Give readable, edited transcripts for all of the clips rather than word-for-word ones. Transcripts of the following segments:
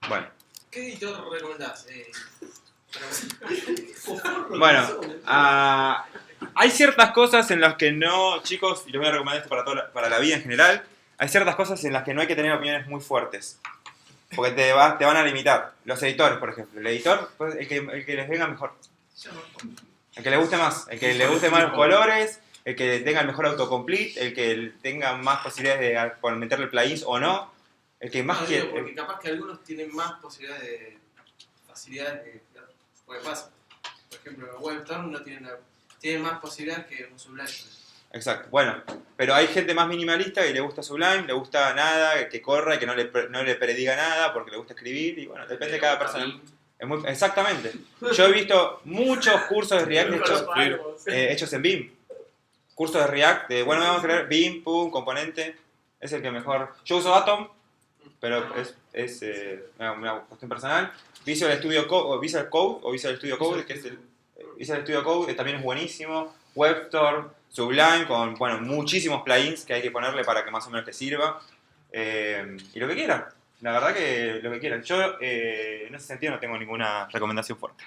Bueno. ¿Qué editor recomendás? Bueno, hay ciertas cosas en las que no, chicos, y les voy a recomendar esto para la vida en general, hay ciertas cosas en las que no hay que tener opiniones muy fuertes, porque te van a limitar. Los editores, por ejemplo. El editor, pues, el que les venga mejor. El que le guste más. El que le guste más los colores, el que tenga el mejor autocomplete, el que tenga más posibilidades de meterle plugins o no. El que más quiere. Porque capaz que algunos tienen más posibilidades de facilidades de... Porque pasa. Por ejemplo, WebStorm no tiene más posibilidades que un Sublime. Exacto. Bueno, pero hay gente más minimalista que le gusta Sublime, le gusta nada, que corra y que no le prediga nada porque le gusta escribir y bueno, depende de cada persona. Exactamente. Yo he visto muchos cursos de React hechos en Vim. Cursos de React de, bueno, vamos a crear Vim, pum, componente. Es el que mejor... Yo uso Atom, pero es una cuestión personal. Visual Code o Visual Studio Code, que es el Visual Studio Code, también es buenísimo. WebStorm, Sublime, con bueno, muchísimos plugins que hay que ponerle para que más o menos te sirva. Y lo que quieran. La verdad que lo que quieran. Yo en ese sentido no tengo ninguna recomendación fuerte.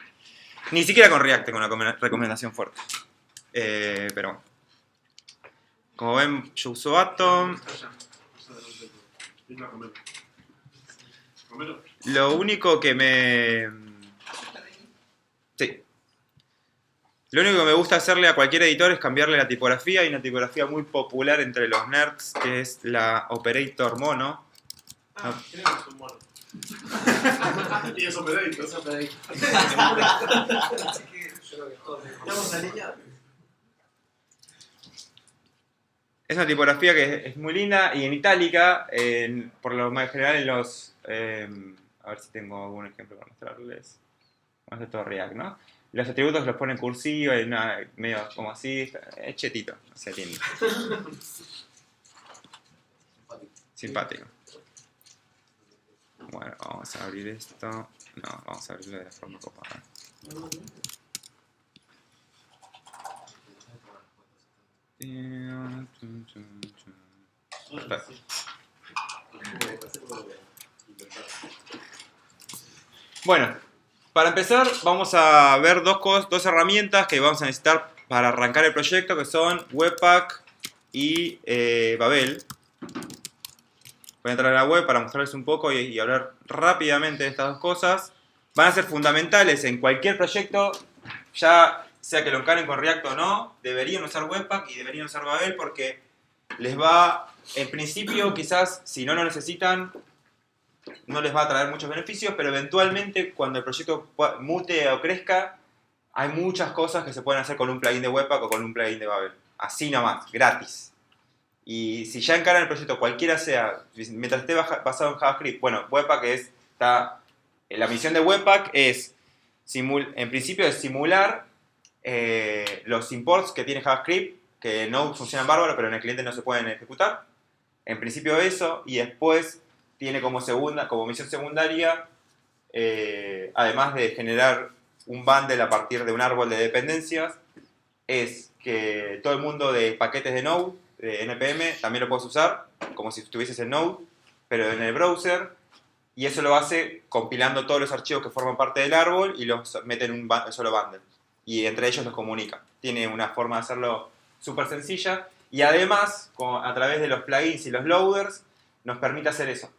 Ni siquiera con React tengo una recomendación fuerte. Pero bueno. Como ven, yo uso Atom. Lo único que me... Sí. Lo único que me gusta hacerle a cualquier editor es cambiarle la tipografía. Hay una tipografía muy popular entre los nerds que es la Operator Mono. Tenemos un mono. Y es Operator. Es Operator. Así que yo creo que todos estamos alineados. Es una tipografía que es muy linda y en itálica, por lo más general en los... a ver si tengo algún ejemplo para mostrarles. Vamos a hacer todo React, ¿no? Los atributos los ponen cursiva, medio como así, es chetito, o sea, lindo. Simpático. Bueno, vamos a abrir esto. No, vamos a abrirlo de la forma copada. Bueno, para empezar vamos a ver dos herramientas que vamos a necesitar para arrancar el proyecto, que son Webpack y Babel. Voy a entrar a la web para mostrarles un poco y hablar rápidamente de estas dos cosas. Van a ser fundamentales en cualquier proyecto, ya sea que lo encaren con React o no, deberían usar Webpack y deberían usar Babel porque les va, en principio, quizás si no lo necesitan, no les va a traer muchos beneficios, pero eventualmente cuando el proyecto mute o crezca, hay muchas cosas que se pueden hacer con un plugin de Webpack o con un plugin de Babel. Así nomás, gratis. Y si ya encaran el proyecto, cualquiera sea, mientras esté basado en JavaScript, bueno, Webpack la misión de Webpack es, en principio, es simular los imports que tiene JavaScript, que no funcionan bárbaro, pero en el cliente no se pueden ejecutar. En principio eso, y después tiene como misión secundaria, además de generar un bundle a partir de un árbol de dependencias, es que todo el mundo de paquetes de Node, de NPM, también lo puedes usar, como si estuvieses en Node, pero en el browser, y eso lo hace compilando todos los archivos que forman parte del árbol y los mete en un solo bundle. Y entre ellos los comunica. Tiene una forma de hacerlo súper sencilla, y además, a través de los plugins y los loaders, nos permite hacer eso.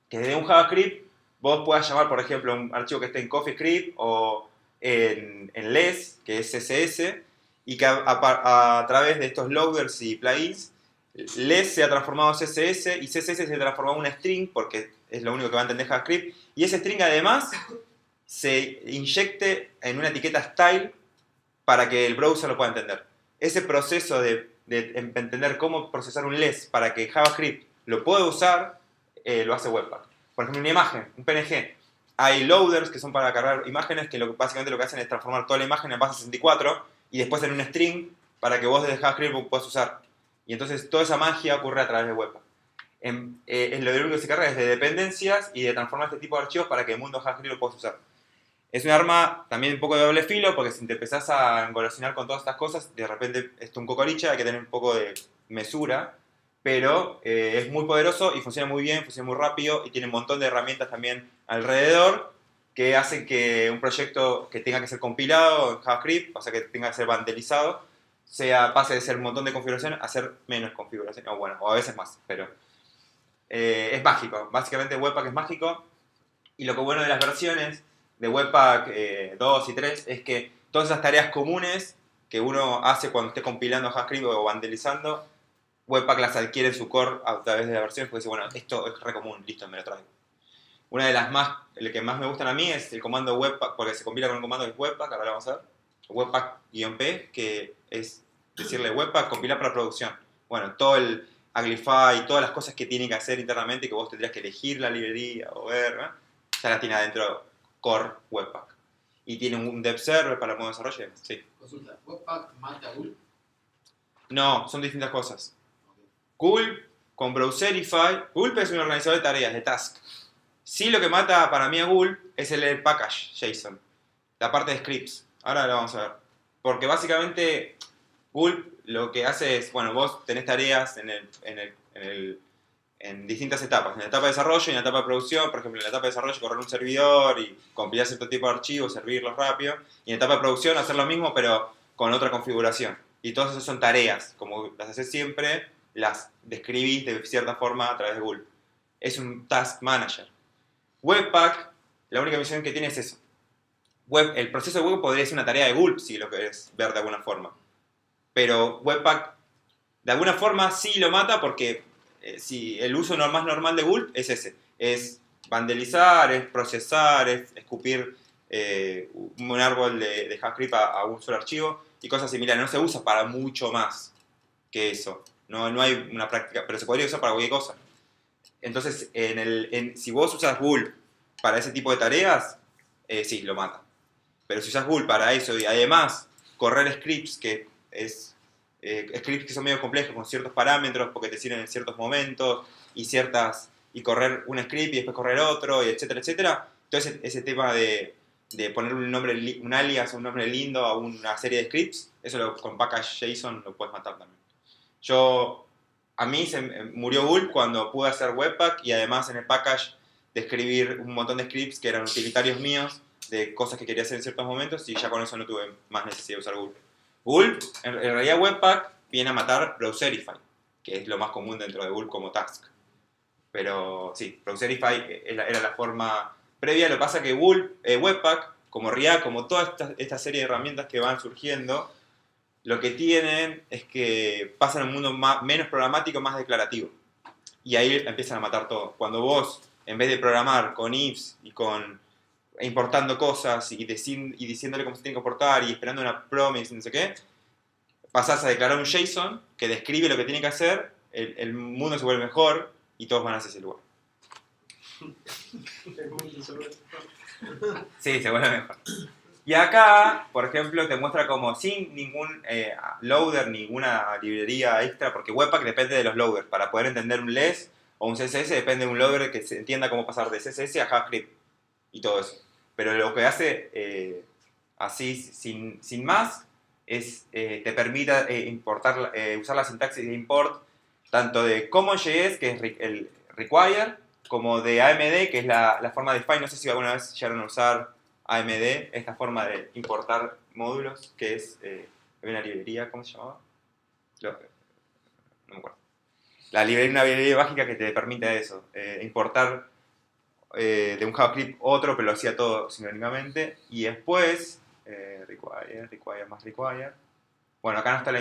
Que desde un JavaScript vos puedas llamar, por ejemplo, un archivo que esté en CoffeeScript o en Less, que es CSS, y que a través de estos loaders y plugins, Less se ha transformado en CSS y CSS se ha transformado en una string, porque es lo único que va a entender JavaScript, y ese string además se inyecte en una etiqueta style para que el browser lo pueda entender. Ese proceso de entender cómo procesar un Less para que JavaScript lo pueda usar, lo hace Webpack. Por ejemplo, una imagen, un PNG. Hay loaders que son para cargar imágenes que básicamente lo que hacen es transformar toda la imagen en base 64 y después en un string para que vos desde JavaScript lo puedas usar. Y entonces toda esa magia ocurre a través de Webpack. Lo único que se carga es de dependencias y de transformar este tipo de archivos para que el mundo JavaScript lo puedas usar. Es un arma también un poco de doble filo, porque si te empezás a engolosinar con todas estas cosas, de repente es un cocoricha, hay que tener un poco de mesura. pero es muy poderoso y funciona muy bien, funciona muy rápido y tiene un montón de herramientas también alrededor que hacen que un proyecto que tenga que ser compilado en JavaScript, o sea que tenga que ser bandelizado, pase de ser un montón de configuración a ser menos configuración, o bueno, o a veces más, pero es mágico. Básicamente Webpack es mágico y lo que bueno de las versiones de Webpack 2 y 3 es que todas esas tareas comunes que uno hace cuando esté compilando JavaScript o bandelizando, Webpack las adquiere en su core a través de la versión porque dice, bueno, esto es re común, listo, me lo traigo. Una de las más, el que más me gustan a mí es el comando Webpack, porque se compila con un comando que es Webpack, ahora lo vamos a ver. Webpack-p, que es decirle Webpack, compilar para producción. Bueno, todo el Aglify y todas las cosas que tiene que hacer internamente, que vos tendrías que elegir la librería o ver, ¿no? Ya las tiene adentro Core Webpack. Y tiene un dev server para el modo de desarrollo. Sí. Consulta, ¿Webpack mata a Google? No, son distintas cosas. Gulp con Browserify. Gulp es un organizador de tareas, de tasks. Sí, lo que mata para mí a Gulp es el package JSON, la parte de scripts. Ahora lo vamos a ver. Porque básicamente Gulp lo que hace es, bueno, vos tenés tareas en distintas etapas. En la etapa de desarrollo y en la etapa de producción. Por ejemplo, en la etapa de desarrollo correr un servidor y compilar cierto tipo de archivos, servirlos rápido. Y en la etapa de producción hacer lo mismo, pero con otra configuración. Y todas esas son tareas. Como las haces siempre, las describís de cierta forma a través de Gulp. Es un task manager. Webpack, la única misión que tiene es eso. El proceso de web podría ser una tarea de Gulp, si lo querés ver de alguna forma. Pero Webpack, de alguna forma, sí lo mata porque si el uso más normal de Gulp es ese. Es bandelizar, es procesar, es escupir un árbol de JavaScript a un solo archivo y cosas similares. No se usa para mucho más que eso. No hay una práctica, pero se podría usar para cualquier cosa. Entonces, si vos usas Gulp para ese tipo de tareas, sí, lo mata. Pero si usas Gulp para eso y además correr scripts, scripts que son medio complejos con ciertos parámetros porque te sirven en ciertos momentos y correr un script y después correr otro, y etcétera, etcétera. Entonces, ese tema de poner un nombre, un alias o un nombre lindo a una serie de scripts, eso con package JSON lo puedes matar también. A mí se murió Gulp cuando pude hacer Webpack y además en el package de escribir un montón de scripts que eran utilitarios míos de cosas que quería hacer en ciertos momentos y ya con eso no tuve más necesidad de usar Gulp. Gulp, en realidad Webpack viene a matar Browserify, que es lo más común dentro de Gulp como task. Pero sí, Browserify era la forma previa. Lo que pasa que Webpack, como React, como toda esta serie de herramientas que van surgiendo, lo que tienen es que pasan a un mundo menos programático, más declarativo. Y ahí empiezan a matar todo. Cuando vos, en vez de programar con ifs y importando cosas y diciéndole cómo se tiene que comportar y esperando una promise, no sé qué, pasás a declarar un JSON que describe lo que tiene que hacer, el mundo se vuelve mejor y todos van hacia ese lugar. Sí, se vuelve mejor. Y acá, por ejemplo, te muestra como sin ningún loader, ninguna librería extra, porque Webpack depende de los loaders. Para poder entender un LESS o un CSS depende de un loader que se entienda cómo pasar de CSS a JavaScript y todo eso. Pero lo que hace así, sin más, es te permite usar la sintaxis de import tanto de CommonJS, que es el require, como de AMD, que es la forma de define. No sé si alguna vez llegaron a usar AMD, esta forma de importar módulos, que es una librería, ¿cómo se llamaba? No me acuerdo. Una librería mágica que te permite eso, importar de un JavaScript otro, pero lo hacía todo sinónimamente. Y después, require más require. Bueno, acá no está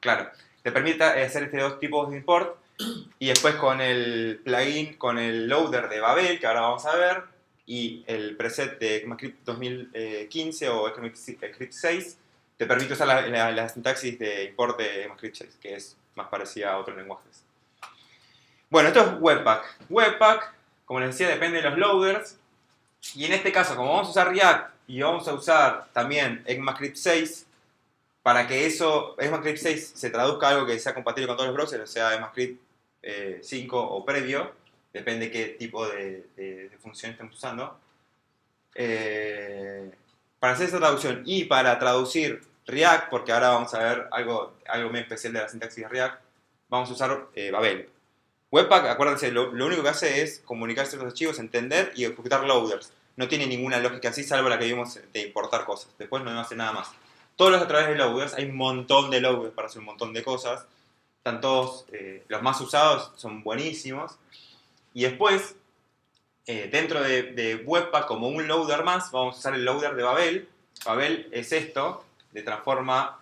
claro. Te permite hacer dos tipos de import. Y después con el plugin, con el loader de Babel, que ahora vamos a ver, y el preset de ECMAScript 2015 o ECMAScript 6, te permite usar la sintaxis de import de ECMAScript 6, que es más parecida a otros lenguajes. Bueno, esto es Webpack. Webpack, como les decía, depende de los loaders. Y en este caso, como vamos a usar React y vamos a usar también ECMAScript 6, para que ECMAScript 6 se traduzca a algo que sea compatible con todos los browsers, o sea, ECMAScript 5 o previo, depende qué tipo de función estemos usando. Para hacer esta traducción y para traducir React, porque ahora vamos a ver algo muy especial de la sintaxis de React, vamos a usar Babel. Webpack, acuérdense, lo único que hace es comunicar ciertos archivos, entender y ejecutar loaders. No tiene ninguna lógica así, salvo la que vimos de importar cosas. Después no hace nada más. Todos los a través de loaders, hay un montón de loaders para hacer un montón de cosas. Están todos, los más usados son buenísimos. Y después, dentro de Webpack, como un loader más, vamos a usar el loader de Babel. Babel es esto, le transforma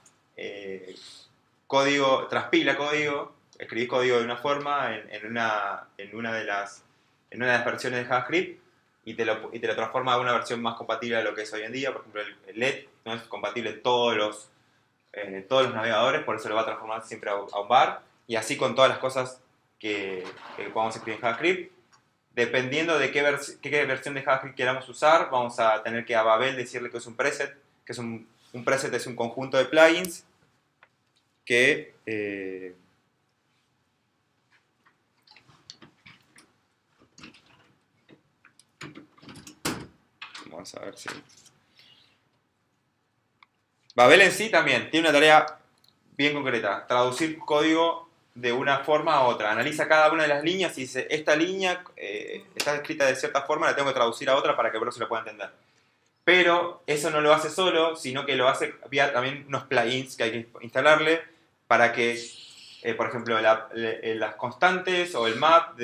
código, transpila código, escribís código de una forma en una de las versiones de JavaScript y te lo transforma a una versión más compatible a lo que es hoy en día. Por ejemplo, el LED no es compatible en todos los navegadores, por eso lo va a transformar siempre a un var. Y así con todas las cosas que podamos escribir en JavaScript. Dependiendo de qué versión de JavaScript queramos usar, vamos a tener que a Babel decirle que es un preset, que es un preset es un conjunto de plugins que vamos a ver si... Babel en sí también tiene una tarea bien concreta, traducir código de una forma a otra. Analiza cada una de las líneas y dice, esta línea está escrita de cierta forma, la tengo que traducir a otra para que el browser lo pueda entender. Pero eso no lo hace solo, sino que lo hace vía también unos plugins que hay que instalarle para que, por ejemplo, las constantes o el map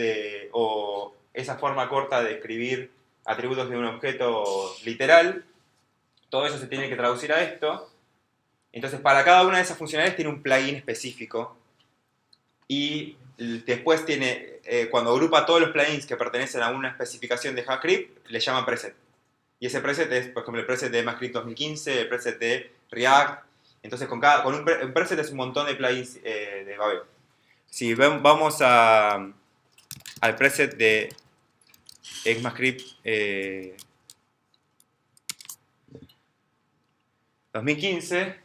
o esa forma corta de escribir atributos de un objeto literal, todo eso se tiene que traducir a esto. Entonces, para cada una de esas funcionalidades tiene un plugin específico. Y después tiene, cuando agrupa todos los plugins que pertenecen a una especificación de JavaScript, le llama preset. Y ese preset es, por ejemplo, el preset de ECMAScript 2015, el preset de React. Entonces, con un preset es un montón de plugins de Babel. Si vamos al preset de ECMAScript 2015,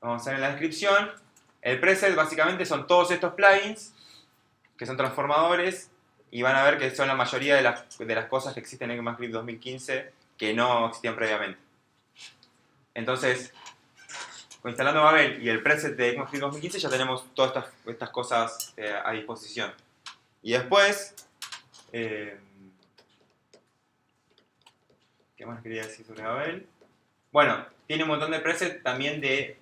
vamos a ver en la descripción. El preset básicamente son todos estos plugins que son transformadores y van a ver que son la mayoría de las cosas que existen en ECMAScript 2015 que no existían previamente. Entonces, instalando Babel y el preset de ECMAScript 2015 ya tenemos todas estas cosas a disposición. Y después, ¿qué más quería decir sobre Babel? Bueno, tiene un montón de presets también de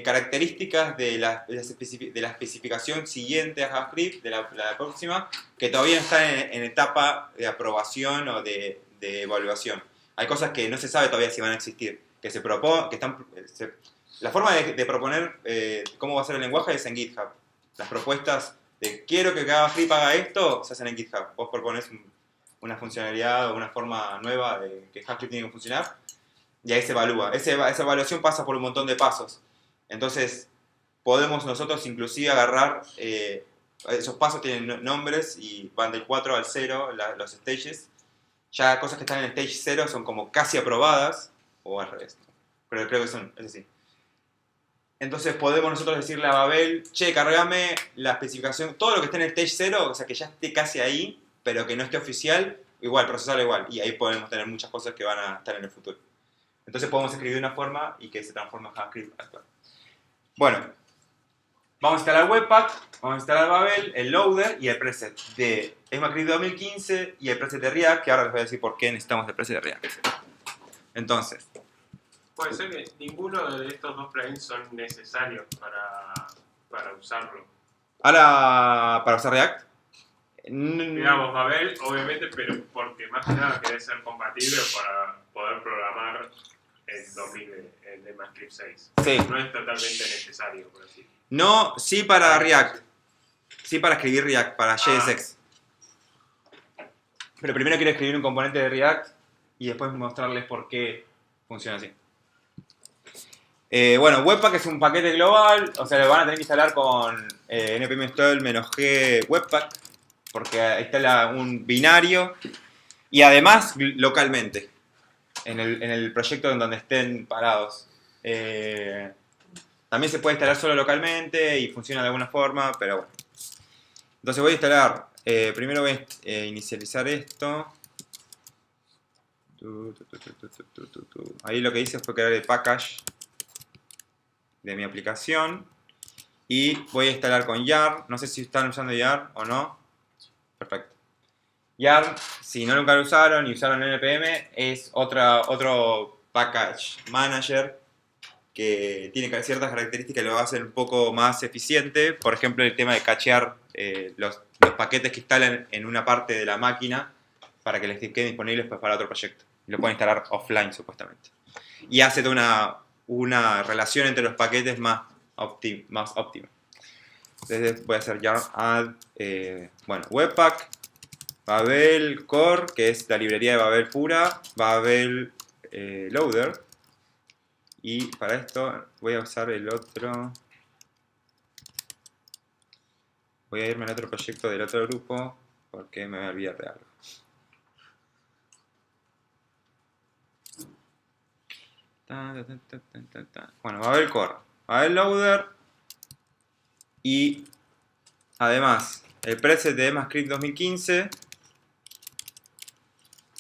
características de la especificación siguiente a JavaScript, de la próxima, que todavía no están en etapa de aprobación o de evaluación. Hay cosas que no se sabe todavía si van a existir, la forma de proponer cómo va a ser el lenguaje es en GitHub. Las propuestas de quiero que JavaScript haga esto, se hacen en GitHub. Vos propones una funcionalidad o una forma nueva de que JavaScript tiene que funcionar y ahí se evalúa. Esa evaluación pasa por un montón de pasos. Entonces, podemos nosotros inclusive agarrar, esos pasos tienen nombres y van del 4 al 0, los stages. Ya cosas que están en el stage 0 son como casi aprobadas, o al revés, pero creo que son, es así. Entonces podemos nosotros decirle a Babel, che, cargame la especificación, todo lo que esté en el stage 0, o sea que ya esté casi ahí, pero que no esté oficial, igual, procesarlo igual. Y ahí podemos tener muchas cosas que van a estar en el futuro. Entonces podemos escribir de una forma y que se transforme en JavaScript actual. Bueno, vamos a instalar Webpack, vamos a instalar Babel, el loader y el preset de ECMAScript 2015 y el preset de React, que ahora les voy a decir por qué necesitamos el preset de React. Entonces, puede ser que ninguno de estos dos plugins son necesarios para usarlo. ahora, para usar React, Digamos, Babel, obviamente, pero porque más que nada quiere ser compatible para poder programar en ECMAScript 6. Sí. No es totalmente necesario, por así. No, sí para React. Sí para escribir React, para JSX. Pero primero quiero escribir un componente de React y después mostrarles por qué funciona así. Bueno, Webpack es un paquete global, o sea, lo van a tener que instalar con npm install -g Webpack, porque ahí está un binario y además localmente, en el proyecto en donde estén parados. También se puede instalar solo localmente y funciona de alguna forma, pero bueno. Entonces voy a instalar, primero voy a inicializar esto. Ahí lo que hice fue crear el package de mi aplicación y voy a instalar con YAR. No sé si están usando YAR o no. Perfecto. YAR, si no nunca lo usaron y usaron NPM, es otro package manager que tiene ciertas características que lo hacen un poco más eficiente. Por ejemplo, el tema de cachear los paquetes que instalan en una parte de la máquina para que les queden disponibles pues, para otro proyecto. Y lo pueden instalar offline, supuestamente. Y hace toda una relación entre los paquetes más óptima. Entonces voy a hacer yarn add, bueno, Webpack, Babel Core, que es la librería de Babel pura, Babel Loader. Y para esto voy a usar el otro. Voy a irme al otro proyecto del otro grupo porque me voy a olvidar de algo. Bueno, Babel Core, Babel Loader y además el preset de EMAScript 2015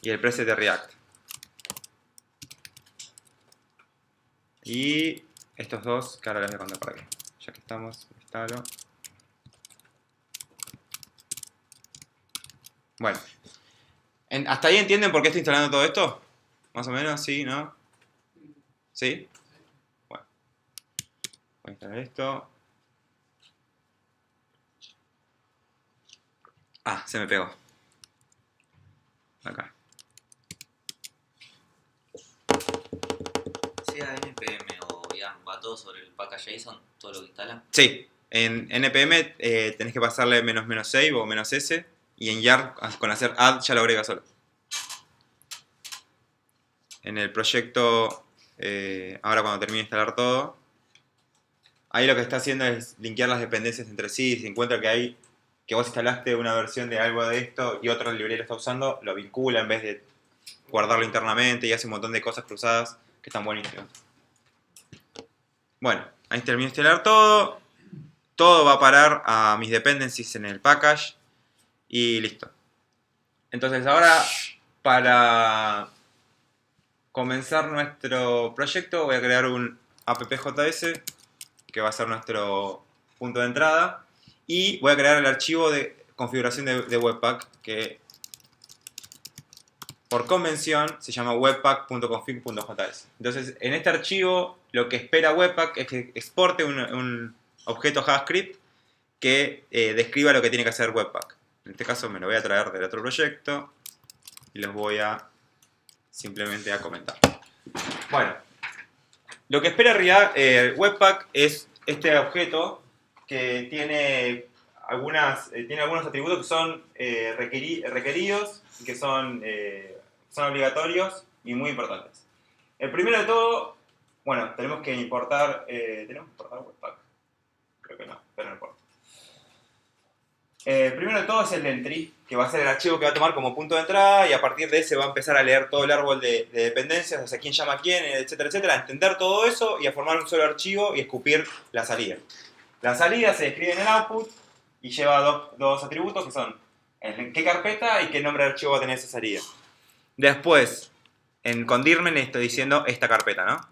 y el preset de React. Y estos dos que ahora les voy a contar para qué. Ya que estamos, instalo. Bueno. ¿Hasta ahí entienden por qué estoy instalando todo esto? Más o menos, ¿sí? ¿No? ¿Sí? Bueno. Voy a instalar esto. Ah, se me pegó. Acá. Sea NPM o YARN, va todo sobre el package JSON, todo lo que instala. Sí. En NPM tenés que pasarle --save o -s. Y en YARN, con hacer add, ya lo agrega solo. En el proyecto, ahora cuando termine de instalar todo, ahí lo que está haciendo es linkear las dependencias entre sí. Si encuentra que vos instalaste una versión de algo de esto y otra librería lo está usando, lo vincula en vez de guardarlo internamente y hace un montón de cosas cruzadas que están buenísimas. Bueno, ahí terminé de instalar todo. Todo va a parar a mis dependencies en el package. Y listo. Entonces ahora, para comenzar nuestro proyecto, voy a crear un appjs, que va a ser nuestro punto de entrada. Y voy a crear el archivo de configuración de Webpack, que por convención se llama webpack.config.js. Entonces, en este archivo, lo que espera Webpack es que exporte un objeto JavaScript que describa lo que tiene que hacer Webpack. En este caso me lo voy a traer del otro proyecto y los voy a simplemente a comentar. Bueno, lo que espera Webpack es este objeto que tiene algunos atributos que son requeridos y que son obligatorios y muy importantes. El primero de todo, bueno, tenemos que importar Webpack. Creo que no, pero no importa. Primero de todo es el entry, que va a ser el archivo que va a tomar como punto de entrada y a partir de ese va a empezar a leer todo el árbol de dependencias, o sea, quién llama a quién, etcétera, etcétera, a entender todo eso y a formar un solo archivo y escupir la salida. La salida se describe en el output y lleva dos atributos que son en qué carpeta y qué nombre de archivo va a tener esa salida. Después, con dirmen estoy diciendo esta carpeta, ¿no?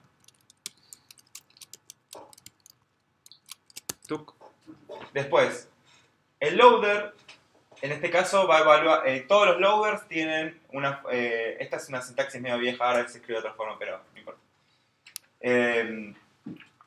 Tuc. Después, el loader, en este caso, va a evaluar. Todos los loaders tienen una. Esta es una sintaxis medio vieja, ahora se escribe de otra forma, pero no importa.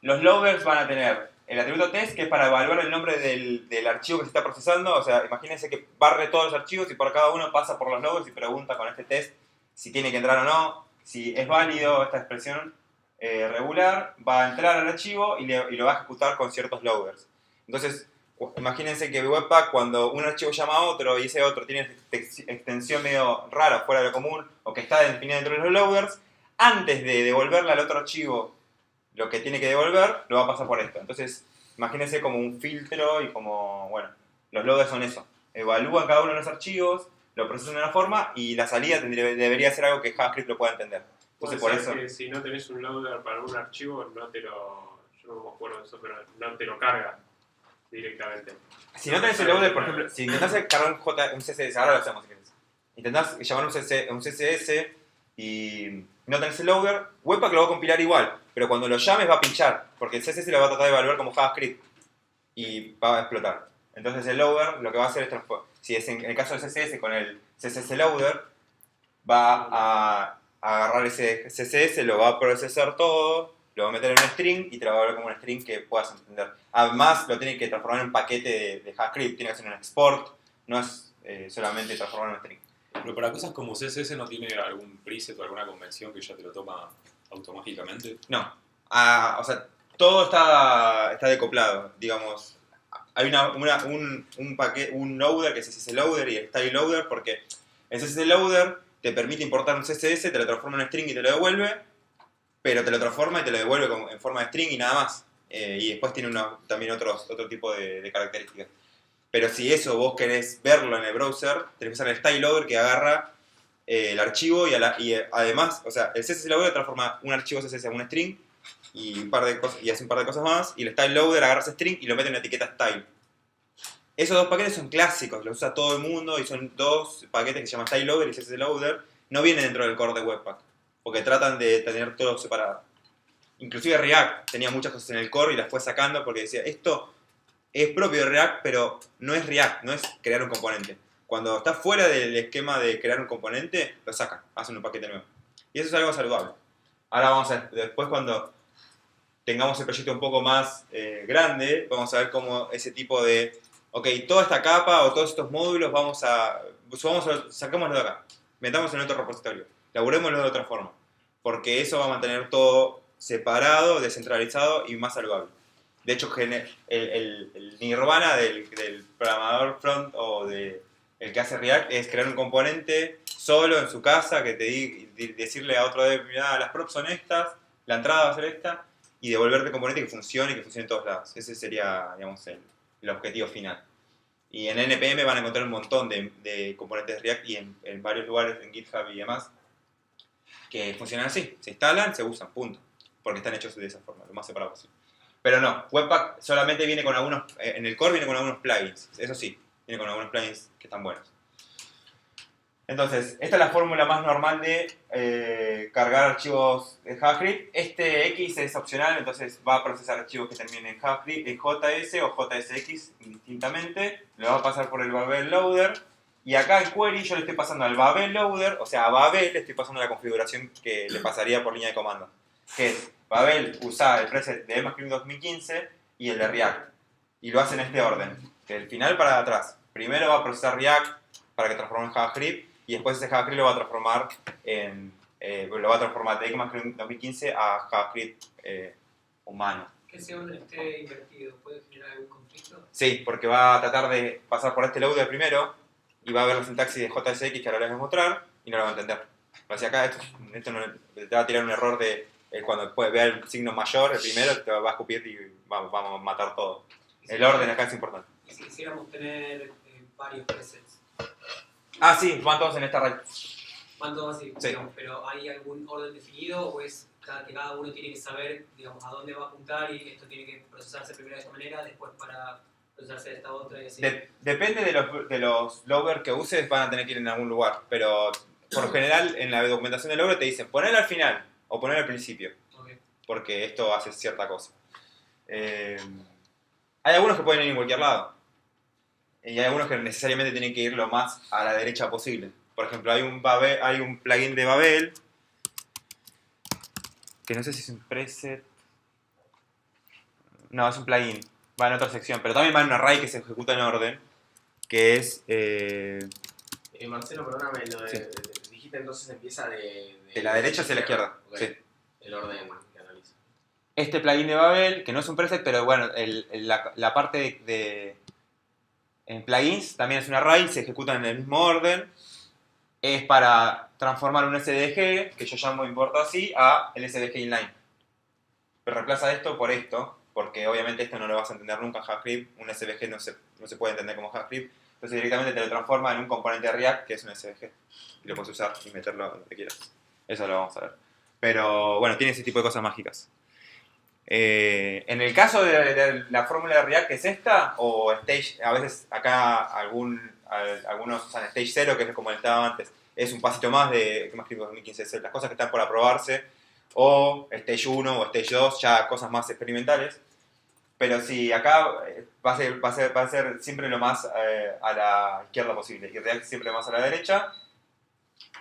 Los loaders van a tener el atributo test, que es para evaluar el nombre del archivo que se está procesando. O sea, imagínense que barre todos los archivos y por cada uno pasa por los loaders y pregunta con este test si tiene que entrar o no. Si es válido esta expresión regular, va a entrar al archivo y lo va a ejecutar con ciertos loaders. Entonces, imagínense que Webpack, cuando un archivo llama a otro y ese otro tiene extensión medio rara, fuera de lo común, o que está definida dentro de los loaders, antes de devolverle al otro archivo lo que tiene que devolver, lo va a pasar por esto. Entonces, imagínense como un filtro y como, bueno, los loaders son eso. Evalúan cada uno de los archivos, lo procesan de una forma y la salida debería ser algo que JavaScript lo pueda entender. Entonces, por eso... que si no tenés un loader para un archivo, yo no me acuerdo de eso, pero no te lo carga directamente. Si no tenés el loader, por ejemplo, si intentás cargar un CSS, ahora lo hacemos si querés. Intentás llamar un CSS y no tenés el loader, Webpack lo va a compilar igual, pero cuando lo llames va a pinchar, porque el CSS lo va a tratar de evaluar como JavaScript y va a explotar. Entonces el loader lo que va a hacer es si es en el caso del CSS con el CSS loader, va a agarrar ese CSS, lo va a procesar todo, lo va a meter en un string y te lo va a ver como un string que puedas entender. Además, lo tiene que transformar en un paquete de JavaScript, tiene que hacer un export, no es solamente transformar en un string. Pero para cosas como CSS no tiene algún preset o alguna convención que ya te lo toma automáticamente. No, o sea, todo está decoplado, digamos. Hay un loader que es CSS loader y el style loader, porque el CSS loader te permite importar un CSS, te lo transforma en un string y te lo devuelve, pero te lo transforma y te lo devuelve en forma de string y nada más. Y después tiene también otro tipo de características. Pero si eso vos querés verlo en el browser, tenés que usar el style loader que agarra el archivo y además, o sea, el CSS loader transforma un archivo CSS en un string y hace un par de cosas más, y el style loader agarra ese string y lo mete en la etiqueta style. Esos dos paquetes son clásicos, los usa todo el mundo y son dos paquetes que se llaman style loader y CSS loader. No vienen dentro del core de Webpack, porque tratan de tener todo separado. Inclusive React tenía muchas cosas en el core y las fue sacando porque decía, esto es propio de React, pero no es React, no es crear un componente. Cuando está fuera del esquema de crear un componente, lo sacan, hacen un paquete nuevo. Y eso es algo saludable. Ahora vamos a ver, después cuando tengamos el proyecto un poco más grande, vamos a ver cómo ese tipo de, ok, toda esta capa o todos estos módulos sacámoslo de acá, metámoslo en otro repositorio, laburémoslo de otra forma, porque eso va a mantener todo separado, descentralizado y más saludable. De hecho, el nirvana del programador front o el que hace React es crear un componente solo en su casa, que decirle a otro dev, mirá, las props son estas, la entrada va a ser esta, y devolverte el componente que funcione y que funcione en todos lados. Ese sería, digamos, el objetivo final. Y en NPM van a encontrar un montón de componentes de React y en varios lugares, en GitHub y demás, que funcionan así. Se instalan, se usan, punto. Porque están hechos de esa forma, lo más separado posible. Pero no, Webpack solamente viene con algunos, en el core viene con algunos plugins, eso sí, viene con algunos plugins que están buenos. Entonces, esta es la fórmula más normal de cargar archivos de JavaScript. Este X es opcional, entonces va a procesar archivos que terminen en JavaScript, en JS o JSX indistintamente. Lo va a pasar por el Babel Loader. Y acá en Query yo le estoy pasando al Babel Loader, o sea, a Babel le estoy pasando la configuración que le pasaría por línea de comando. Que es, Babel usa el preset de ECMAScript 2015 y el de React. Y lo hace en este orden, del final para atrás. Primero va a procesar React para que transforme en JavaScript, y después ese JavaScript lo va a transformar de ECMAScript 2015 a JavaScript humano. Que ese orden esté invertido, ¿puede generar algún conflicto? Sí, porque va a tratar de pasar por este loader primero y va a ver la sintaxis de JSX que ahora les voy a mostrar y no lo va a entender. Así acá esto no, te va a tirar un error de cuando vea el signo mayor, el primero, te va a escupir y vamos a matar todo. El orden acá es importante. Y si quisiéramos tener varios presets, Ah, sí, van todos en esta array. van todos así, Sí. digamos, pero ¿hay algún orden definido o es que cada uno tiene que saber, digamos, a dónde va a apuntar y esto tiene que procesarse primero de esta manera, después para procesarse de esta otra y así? Depende de los loggers que uses, van a tener que ir en algún lugar, pero por lo general en la documentación del logger te dicen poner al final o poner al principio, Okay. porque esto hace cierta cosa. Hay algunos que pueden ir en cualquier lado, y hay algunos que necesariamente tienen que ir lo más a la derecha posible. Por ejemplo, hay un plugin de Babel, que no sé si es un preset. No, es un plugin, va en otra sección, pero también va en un array que se ejecuta en orden, que es... Marcelo, perdóname, Sí. dijiste entonces empieza de la derecha hacia la izquierda. Ok. Sí. El orden que analiza. Este plugin de Babel, que no es un preset, pero bueno, la parte en plugins también es un array, se ejecuta en el mismo orden. Es para transformar un SDG, que yo llamo importo así, a el SDG inline. Pero reemplaza esto por esto, porque obviamente esto no lo vas a entender nunca en JavaScript. Un SVG no se puede entender como JavaScript. Entonces directamente te lo transforma en un componente de React, que es un SVG. Y lo puedes usar y meterlo donde quieras. Eso lo vamos a ver. Pero bueno, tiene ese tipo de cosas mágicas. En el caso de la fórmula de React, que es esta, o Stage, a veces acá algunos usan Stage 0, que es como estaba antes. es un pasito más de ECMAScript 2015, es las cosas que están por aprobarse, o Stage 1 o Stage 2, ya cosas más experimentales. Pero sí, acá va a ser siempre lo más a la izquierda posible y React siempre más a la derecha.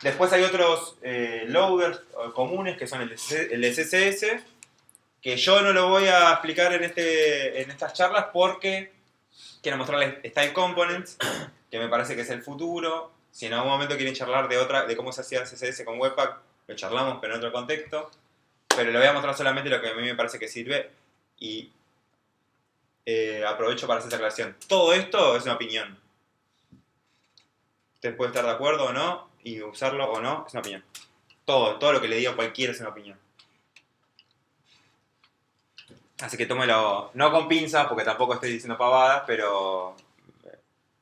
Después hay otros loaders comunes que son el SCS, que yo no lo voy a explicar en estas charlas porque quiero mostrarles Style Components, que me parece que es el futuro. Si en algún momento quieren charlar de cómo se hacía CSS con Webpack, lo charlamos, pero en otro contexto. Pero le voy a mostrar solamente lo que a mí me parece que sirve y aprovecho para hacer esta aclaración. Todo esto es una opinión. Ustedes pueden estar de acuerdo o no, y usarlo o no, es una opinión. Todo lo que le diga cualquiera es una opinión. Así que tómelo, no con pinzas, porque tampoco estoy diciendo pavadas, pero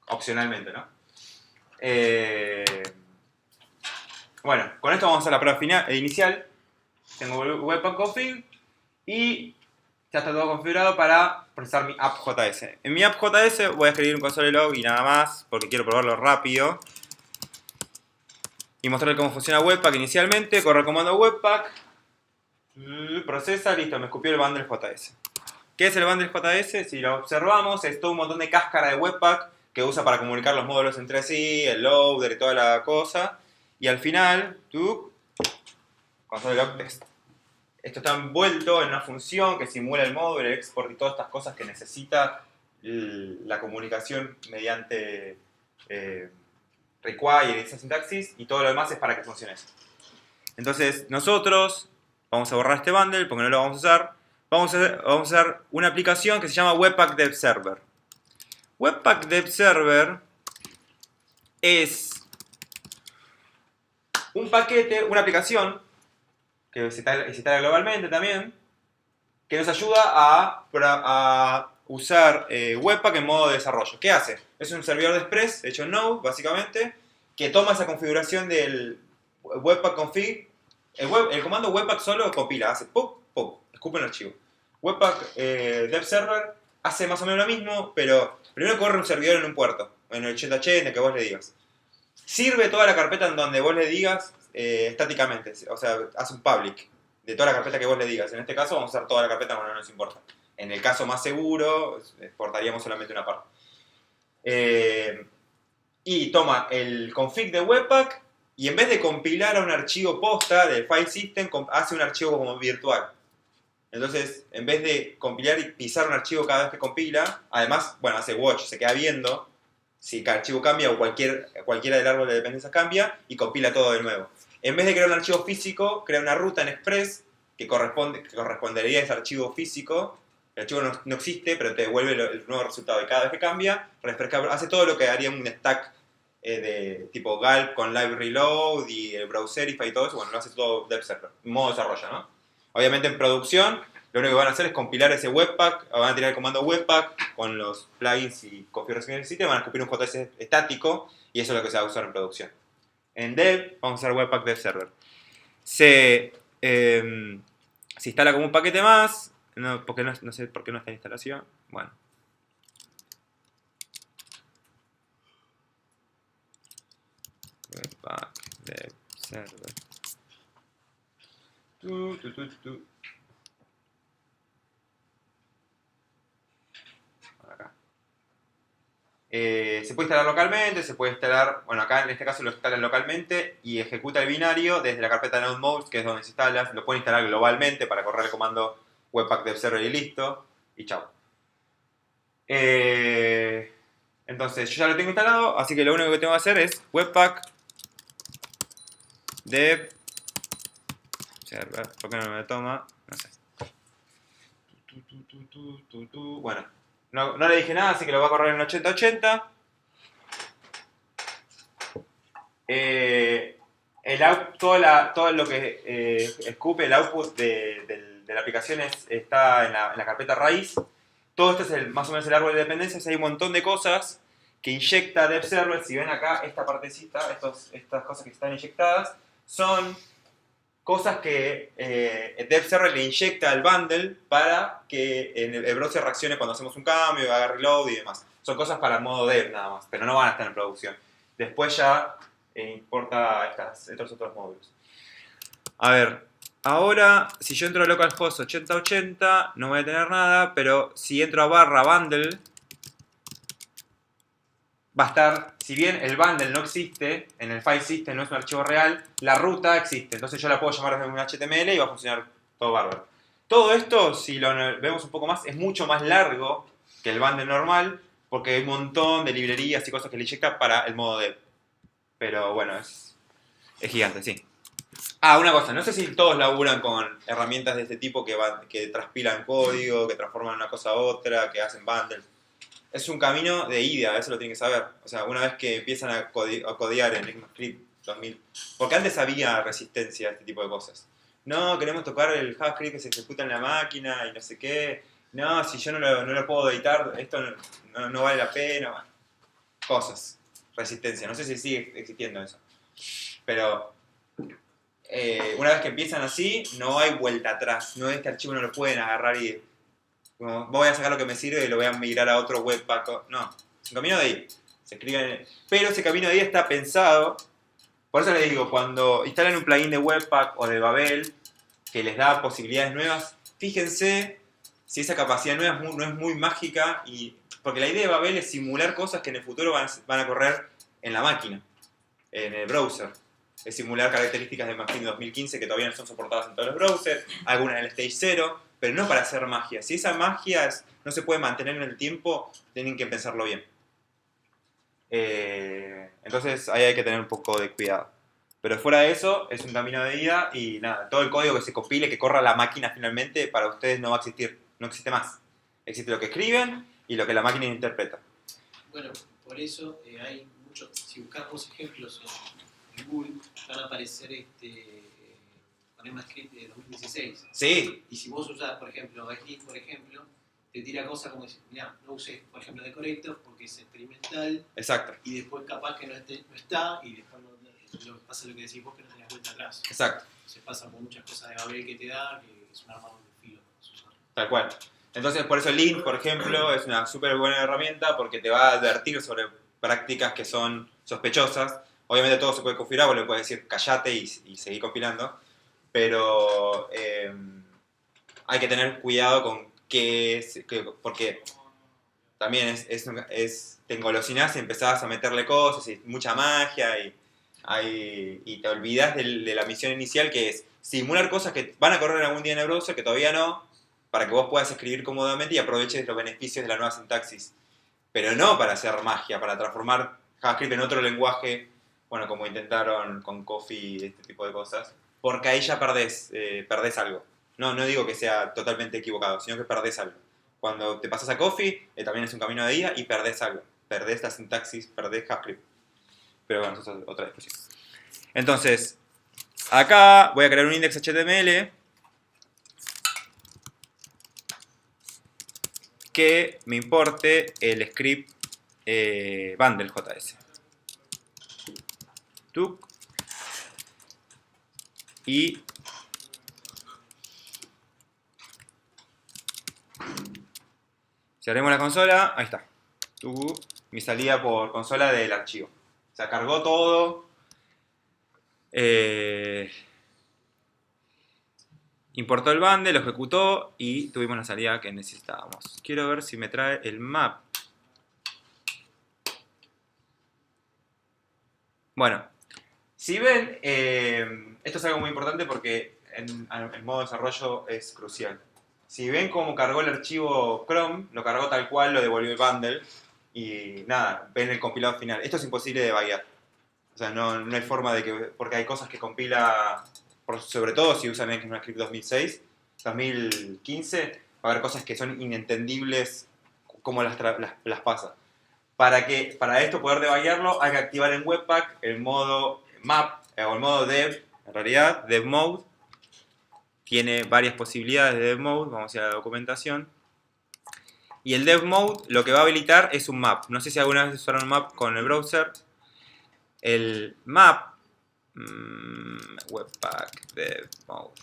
opcionalmente, ¿no? Bueno, con esto vamos a la prueba inicial. Tengo Webpack config y ya está todo configurado para procesar mi app.js. En mi app.js voy a escribir un console log y nada más, porque quiero probarlo rápido. Y mostrarle cómo funciona Webpack inicialmente. Corre el comando Webpack. Procesa, listo, me escupió el bundle.js. ¿Qué es el bundle.js? Si lo observamos, es todo un montón de cáscara de Webpack que usa para comunicar los módulos entre sí, el loader y toda la cosa. Y al final, console log test. Esto está envuelto en una función que simula el módulo, el export y todas estas cosas que necesita la comunicación mediante require y esa sintaxis, y todo lo demás es para que funcione eso. Entonces nosotros vamos a borrar este bundle porque no lo vamos a usar. Vamos a usar una aplicación que se llama Webpack Dev Server. Webpack Dev Server es un paquete, una aplicación que se instala globalmente también, que nos ayuda a usar Webpack en modo de desarrollo. ¿Qué hace? Es un servidor de Express hecho en Node, básicamente, que toma esa configuración del Webpack config. El comando Webpack solo compila, hace pop, pop, escupe un archivo. Webpack Dev Server hace más o menos lo mismo, pero primero corre un servidor en un puerto, en el 8080 que vos le digas. Sirve toda la carpeta en donde vos le digas estáticamente, o sea, hace un public de toda la carpeta que vos le digas. En este caso vamos a usar toda la carpeta cuando no nos importa. En el caso más seguro, exportaríamos solamente una parte. Y toma el config de Webpack y en vez de compilar a un archivo posta del file system, hace un archivo como virtual. Entonces, en vez de compilar y pisar un archivo cada vez que compila, además, bueno, hace watch, se queda viendo si cada archivo cambia o cualquiera del árbol de dependencias cambia y compila todo de nuevo. En vez de crear un archivo físico, crea una ruta en Express que correspondería a ese archivo físico. El archivo no existe, pero te devuelve el nuevo resultado. Y cada vez que cambia, hace todo lo que haría un stack de tipo Gulp con Live Reload y el Browserify y todo eso. Bueno, lo hace todo Dev Server, en modo desarrollo, ¿no? Obviamente en producción, lo único que van a hacer es compilar ese Webpack, van a tirar el comando Webpack con los plugins y configuraciones que necesiten, van a escupir un JS estático y eso es lo que se va a usar en producción. En Dev vamos a usar Webpack Dev Server. Se instala como un paquete más, porque no sé por qué no está en instalación. Bueno. Webpack Dev Server. Acá. Se puede instalar localmente, se puede instalar, bueno, acá en este caso lo instalan localmente y ejecuta el binario desde la carpeta node modes, que es donde se instala. Lo pueden instalar globalmente para correr el comando Webpack Dev Server y listo, y chao. Entonces yo ya lo tengo instalado, así que lo único que tengo que hacer es Webpack Dev Server. ¿Por qué no me toma? No sé. Bueno, no le dije nada, así que lo voy a correr en 8080. Todo lo que escupe el output de la aplicación está en la carpeta raíz. Todo esto es más o menos el árbol de dependencias. Hay un montón de cosas que inyecta Dev Server. Si ven acá, esta partecita, estas cosas que están inyectadas, son cosas que Dev Server le inyecta al bundle para que el browser reaccione cuando hacemos un cambio, haga reload y demás. Son cosas para el modo dev nada más, pero no van a estar en producción. Después ya importa estos otros módulos. A ver, ahora si yo entro a localhost 8080 no voy a tener nada, pero si entro a barra bundle va a estar, si bien el bundle no existe, en el file system no es un archivo real, la ruta existe, entonces yo la puedo llamar desde un HTML y va a funcionar todo bárbaro. Todo esto, si lo vemos un poco más, es mucho más largo que el bundle normal, porque hay un montón de librerías y cosas que le inyecta para el modo dev. Pero bueno, es gigante, sí. Ah, una cosa, no sé si todos laburan con herramientas de este tipo que transpilan código, que transforman una cosa a otra, que hacen bundles. Es un camino de ida, eso lo tienen que saber. O sea, una vez que empiezan a codear en ECMAScript 2000, porque antes había resistencia a este tipo de cosas. No, queremos tocar el JavaScript que se ejecuta en la máquina y no sé qué. No, si yo no lo puedo editar, esto no vale la pena. Bueno, cosas. Resistencia. No sé si sigue existiendo eso. Pero una vez que empiezan así, no hay vuelta atrás. No, este archivo no lo pueden agarrar y como, voy a sacar lo que me sirve y lo voy a migrar a otro webpack. No, es un camino de ahí. Se escribe pero ese camino de ahí está pensado. Por eso les digo, cuando instalan un plugin de Webpack o de Babel que les da posibilidades nuevas, fíjense si esa capacidad nueva no es muy mágica, porque la idea de Babel es simular cosas que en el futuro van a correr en la máquina, en el browser. Es simular características de Machine 2015 que todavía no son soportadas en todos los browsers, algunas en el Stage 0, pero no para hacer magia. Si esa magia no se puede mantener en el tiempo, tienen que pensarlo bien. Entonces ahí hay que tener un poco de cuidado. Pero fuera de eso, es un camino de ida y nada, todo el código que se compile, que corra la máquina finalmente, para ustedes no va a existir, no existe más. Existe lo que escriben y lo que la máquina interpreta. Bueno, por eso hay muchos, si buscamos ejemplos en Google, van a aparecer con ECMAScript de 2016. Sí. Y si vos usás, por ejemplo, Git, por ejemplo, te tira cosas como decir, mira, no uses, por ejemplo, Decorator porque es experimental. Exacto. Y después capaz que no está, y después pasa lo que decís vos, que no tenés vuelta atrás. Exacto. Se pasa por muchas cosas de Babel que te da, que es un arma de filo para usar. Tal cual. Entonces, por eso Lint, por ejemplo, es una súper buena herramienta porque te va a advertir sobre prácticas que son sospechosas. Obviamente todo se puede configurar, vos le puedes decir callate y seguir compilando, pero hay que tener cuidado con porque también te engolosinás y empezás a meterle cosas y mucha magia y te olvidás de la misión inicial, que es simular cosas que van a correr algún día en el browser, que todavía no, para que vos puedas escribir cómodamente y aproveches los beneficios de la nueva sintaxis. Pero no para hacer magia, para transformar JavaScript en otro lenguaje, bueno, como intentaron con Coffee y este tipo de cosas, porque ahí ya perdés algo. No digo que sea totalmente equivocado, sino que perdés algo. Cuando te pasas a Coffee, también es un camino de ida y perdés algo. Perdés la sintaxis, perdés JavaScript. Pero bueno, eso es otra discusión. Entonces, acá voy a crear un index HTML que me importe el script bundle.js. Tuk. Y si abrimos la consola, ahí está. Mi salida por consola del archivo. Se cargó todo. Importó el bundle, lo ejecutó y tuvimos la salida que necesitábamos. Quiero ver si me trae el map. Bueno, si ven, esto es algo muy importante porque en modo desarrollo es crucial. Si ven cómo cargó el archivo Chrome, lo cargó tal cual, lo devolvió el bundle y nada, ven el compilado final. Esto es imposible de buggear. O sea, no hay forma de que, porque hay cosas que compila, sobre todo si usan ECMAScript 2015, va a haber cosas que son inentendibles cómo las pasa. Para esto poder debuggearlo hay que activar en Webpack el modo map o el modo dev, en realidad, dev mode. Tiene varias posibilidades de dev mode, vamos a ir a la documentación. Y el dev mode lo que va a habilitar es un map. No sé si alguna vez usaron un map con el browser. El map, Webpack dev mode.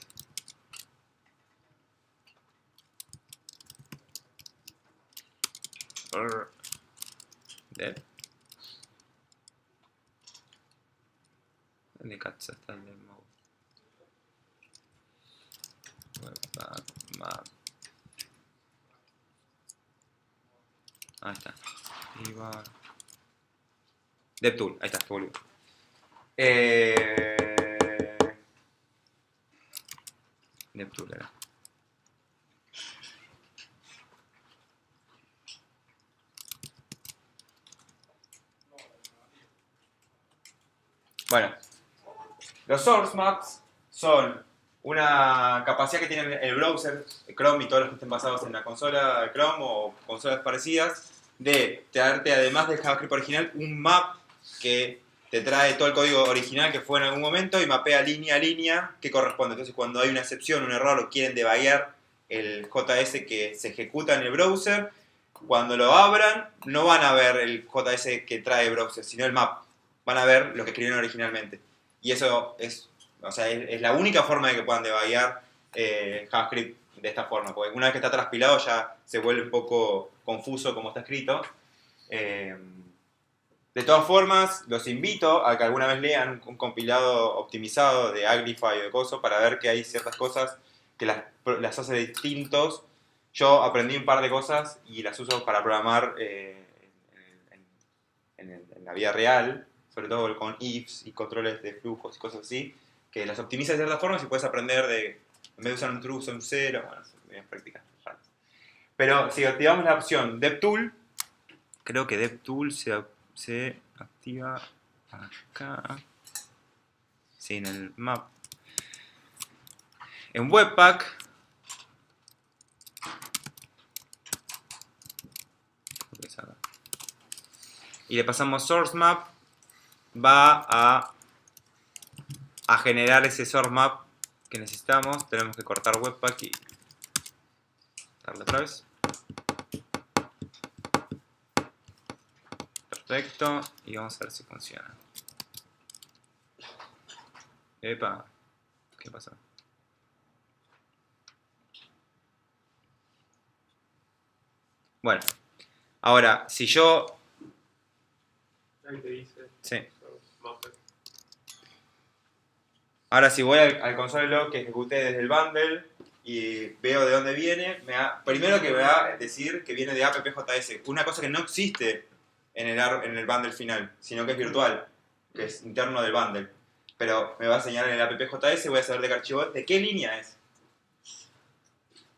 Dev. ¿Dónde cazzo está el demo? Webpack, map. Ahí está. DevTool, ahí está, que volvió. DevTool era. Bueno, los source maps son una capacidad que tiene el browser Chrome y todos los que estén basados en la consola Chrome o consolas parecidas de traerte, además del JavaScript original, un map que te trae todo el código original que fue en algún momento y mapea línea a línea que corresponde. Entonces, cuando hay una excepción, un error o quieren debuggear el JS que se ejecuta en el browser, cuando lo abran, no van a ver el JS que trae el browser, sino el map. Van a ver lo que escribieron originalmente. Y eso es, o sea, es la única forma de que puedan debuggear JavaScript de esta forma. Porque una vez que está transpilado ya se vuelve un poco confuso como está escrito. De todas formas, los invito a que alguna vez lean un compilado optimizado de Agrify o de Coso para ver que hay ciertas cosas que las hace distintos. Yo aprendí un par de cosas y las uso para programar en la vida real, sobre todo con ifs y controles de flujos y cosas así, que las optimiza de ciertas formas y puedes aprender de, en vez de usar un true, usar un 0, bueno, son prácticas raras. Pero si activamos la opción DevTool, creo que DevTool se activa acá, sí, en el map. En Webpack, y le pasamos source map, va a generar ese source map que necesitamos. Tenemos que cortar Webpack y darle otra vez. Perfecto, y vamos a ver si funciona. Epa, ¿qué pasó? Bueno, ahora, si yo... Ahí te dice. Sí. Ahora si voy al console log que ejecuté desde el bundle y veo de dónde viene, primero que me va a decir que viene de appjs, una cosa que no existe en el bundle final, sino que es virtual, que es interno del bundle. Pero me va a señalar en el appjs, voy a saber de qué archivo es, de qué línea es.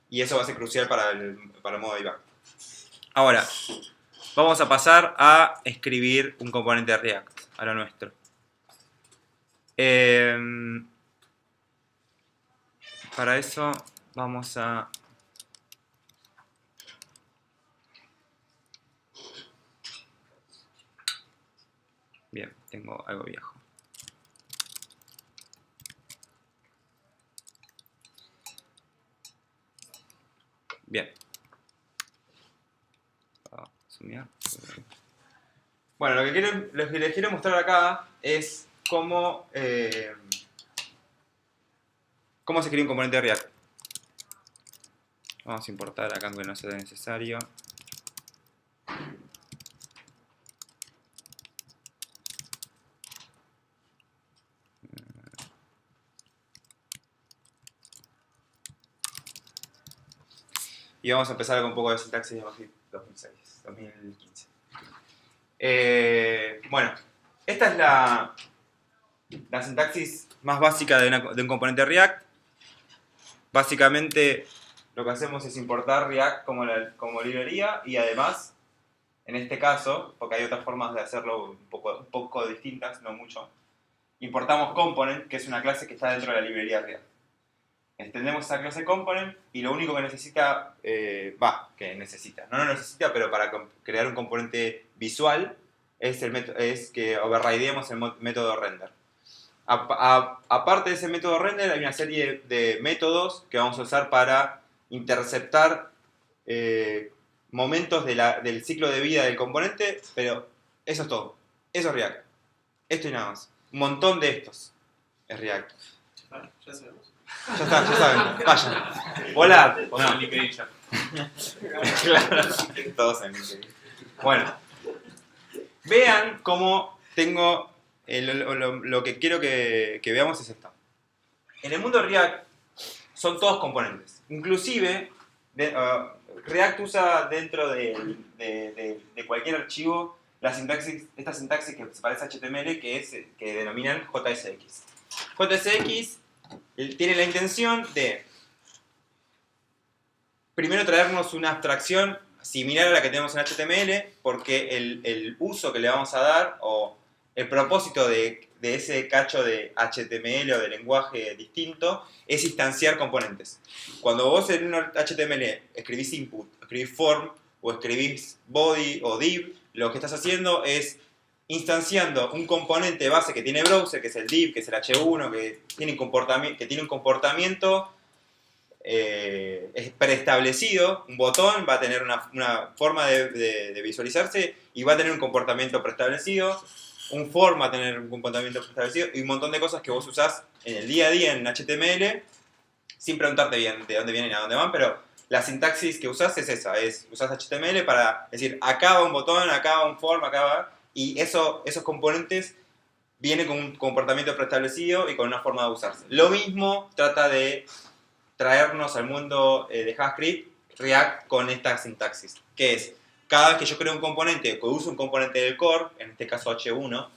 Y eso va a ser crucial para el modo debug. Ahora, vamos a pasar a escribir un componente de React, a lo nuestro. Para eso vamos a... Bien, tengo algo viejo. Bien. Bueno, lo que les quiero mostrar acá es cómo se crea un componente de React. Vamos a importar acá aunque no sea necesario. Y vamos a empezar con un poco de sintaxis de JavaScript 2015. Bueno, esta es la sintaxis más básica de un componente React. Básicamente lo que hacemos es importar React como librería y además, en este caso, porque hay otras formas de hacerlo un poco distintas, no mucho, importamos component, que es una clase que está dentro de la librería React. Extendemos esa clase component y lo único que necesita, no lo necesita, pero para crear un componente visual es que overrideemos el método render. Aparte de ese método render, hay una serie de métodos que vamos a usar para interceptar momentos del ciclo de vida del componente, pero eso es todo. Eso es React. Esto y nada más. Un montón de estos es React. Ya sabemos. Ya está, ya saben. Vayan. Hola. Pongan el LinkedIn ya. Claro. Todos en LinkedIn. Bueno. Vean cómo tengo lo que quiero que veamos es esto. En el mundo React son todos componentes. Inclusive, React usa dentro de cualquier archivo esta sintaxis que se parece a HTML, que denominan JSX. JSX tiene la intención de primero traernos una abstracción similar a la que tenemos en HTML, porque el uso que le vamos a dar, o el propósito de ese cacho de HTML o de lenguaje distinto, es instanciar componentes. Cuando vos en un HTML escribís input, escribís form, o escribís body o div, lo que estás haciendo es instanciando un componente base que tiene browser, que es el div, que es el h1, que tiene un comportamiento es preestablecido. Un botón va a tener una forma de visualizarse y va a tener un comportamiento preestablecido. Un form va a tener un comportamiento preestablecido y un montón de cosas que vos usás en el día a día en HTML sin preguntarte bien de dónde vienen y a dónde van, pero la sintaxis que usás es esa, usás HTML para decir acá va un botón, acá va un form, acá va, y esos componentes vienen con un comportamiento preestablecido y con una forma de usarse. Lo mismo trata de traernos al mundo de JavaScript, React, con esta sintaxis, que es, cada vez que yo creo un componente, o uso un componente del core, en este caso h1,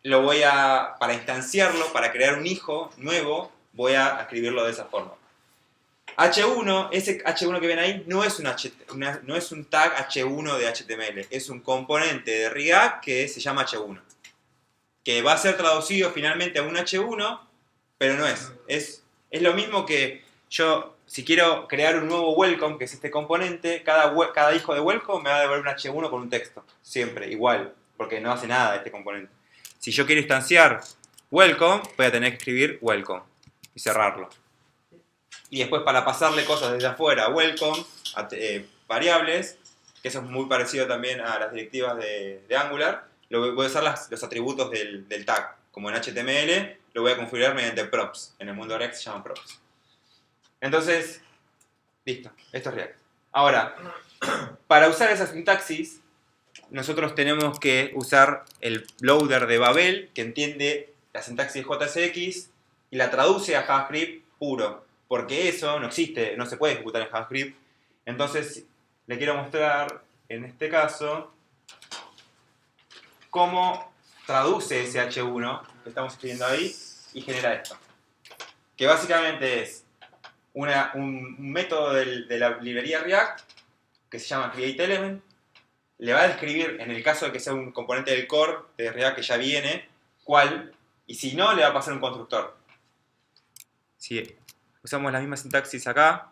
lo voy a, para instanciarlo, para crear un hijo nuevo, voy a escribirlo de esa forma. H1, ese H1 que ven ahí, no es un tag H1 de HTML, es un componente de React que se llama H1, que va a ser traducido finalmente a un H1, pero no es. Es lo mismo que yo, si quiero crear un nuevo welcome, que es este componente, cada hijo de welcome me va a devolver un H1 con un texto, siempre, igual, porque no hace nada este componente. Si yo quiero instanciar welcome, voy a tener que escribir welcome y cerrarlo. Y después, para pasarle cosas desde afuera, welcome, variables, que eso es muy parecido también a las directivas de Angular, voy a usar los atributos del tag. Como en HTML, lo voy a configurar mediante props. En el mundo React se llaman props. Entonces, listo, esto es React. Ahora, para usar esa sintaxis, nosotros tenemos que usar el loader de Babel, que entiende la sintaxis JSX y la traduce a JavaScript puro. Porque eso no existe, no se puede ejecutar en JavaScript. Entonces, le quiero mostrar, en este caso, cómo traduce ese H1 que estamos escribiendo ahí y genera esto. Que básicamente es un método de la librería React que se llama createElement. Le va a describir, en el caso de que sea un componente del core de React que ya viene, cuál, y si no, le va a pasar un constructor. Si usamos la misma sintaxis acá,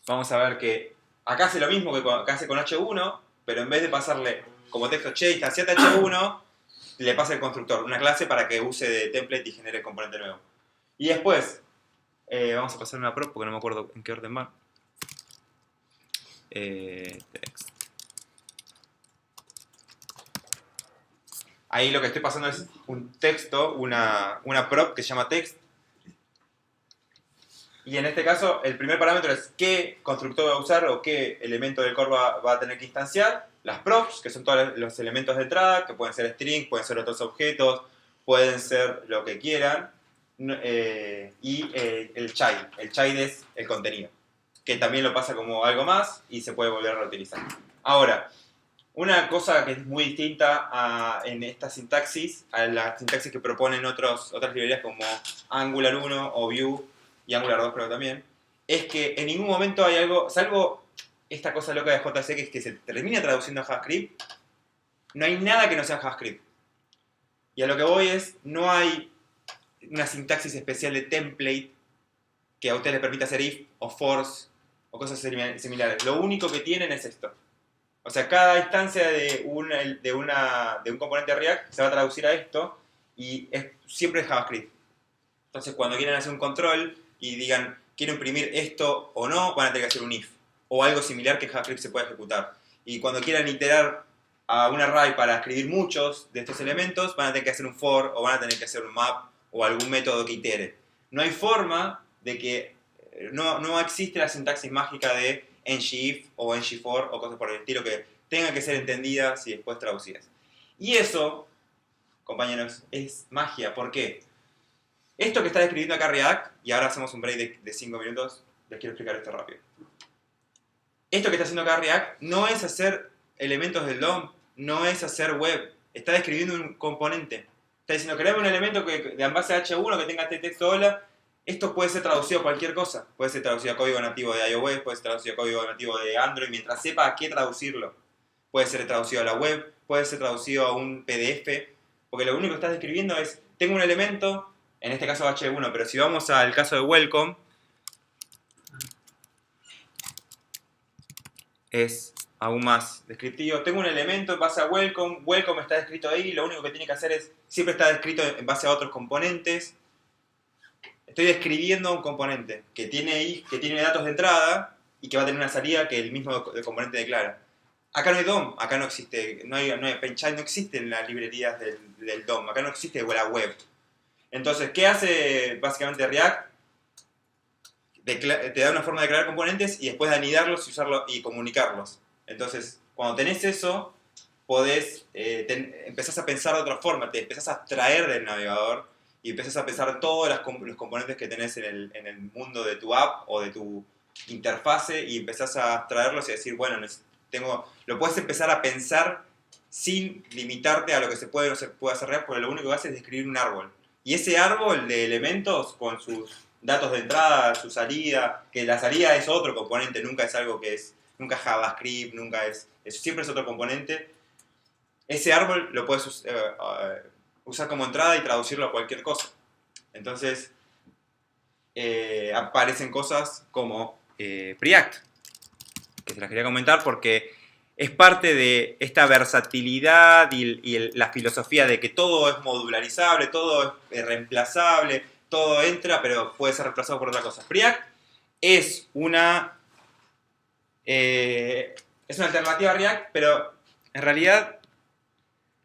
vamos a ver que acá hace lo mismo que acá hace con H1, pero en vez de pasarle como texto che, instanciate H1, le pasa el constructor, una clase para que use de template y genere el componente nuevo. Y después, vamos a pasar una prop porque no me acuerdo en qué orden va. Text. Ahí lo que estoy pasando es un texto, una prop que se llama text. Y en este caso, el primer parámetro es qué constructor va a usar o qué elemento del core va a tener que instanciar. Las props, que son todos los elementos de entrada, que pueden ser string, pueden ser otros objetos, pueden ser lo que quieran. Y el child. El child es el contenido, que también lo pasa como algo más y se puede volver a reutilizar. Ahora, una cosa que es muy distinta en esta sintaxis, a la sintaxis que proponen otras librerías como Angular 1 o Vue, y Angular 2 creo también, es que en ningún momento hay algo, salvo esta cosa loca de JSX que se termina traduciendo a JavaScript, no hay nada que no sea JavaScript. Y a lo que voy es, no hay una sintaxis especial de template que a ustedes les permita hacer if o force o cosas similares. Lo único que tienen es esto. O sea, cada instancia de un componente de React se va a traducir a esto y siempre es JavaScript. Entonces, cuando quieran hacer un control y digan, quiero imprimir esto o no, van a tener que hacer un if. O algo similar que JavaScript se pueda ejecutar. Y cuando quieran iterar a un array para escribir muchos de estos elementos, van a tener que hacer un for, o van a tener que hacer un map, o algún método que itere. No hay forma de que... No existe la sintaxis mágica de ngIf o ngFor o cosas por el estilo que tengan que ser entendidas y después traducidas. Y eso, compañeros, es magia. ¿Por qué? Esto que está describiendo acá React, y ahora hacemos un break de 5 minutos, les quiero explicar esto rápido. Esto que está haciendo acá React no es hacer elementos del DOM, no es hacer web, está describiendo un componente. Está diciendo, creame un elemento que en base a H1 que tenga este texto hola. Esto puede ser traducido a cualquier cosa. Puede ser traducido a código nativo de iOS, puede ser traducido a código nativo de Android, mientras sepa a qué traducirlo. Puede ser traducido a la web, puede ser traducido a un PDF, porque lo único que estás describiendo es, tengo un elemento, en este caso H1, pero si vamos al caso de welcome, es aún más descriptivo. Tengo un elemento en base a welcome, welcome está descrito ahí, lo único que tiene que hacer es, siempre está descrito en base a otros componentes. Estoy describiendo un componente que tiene datos de entrada y que va a tener una salida que el mismo componente declara. Acá no hay DOM, acá no existe, no hay Penchild, no existen las librerías del DOM, acá no existe la web. Entonces, ¿qué hace básicamente React? Te da una forma de crear componentes y después de anidarlos y usarlos y comunicarlos. Entonces, cuando tenés eso, podés, empezás a pensar de otra forma, te empezás a abstraer del navegador y empezás a pensar todos los componentes que tenés en el mundo de tu app o de tu interfase y empezás a abstraerlos y decir, bueno, lo puedes empezar a pensar sin limitarte a lo que se puede o no se puede hacer real, porque lo único que hace es describir un árbol. Y ese árbol de elementos con sus datos de entrada, su salida, que la salida es otro componente, nunca es algo que es, nunca JavaScript, siempre es otro componente. Ese árbol lo puedes usar como entrada y traducirlo a cualquier cosa. Entonces, aparecen cosas como Preact, que se las quería comentar porque es parte de esta versatilidad y la filosofía de que todo es modularizable, todo es reemplazable, todo entra, pero puede ser reemplazado por otra cosa. Preact es una alternativa a React, pero en realidad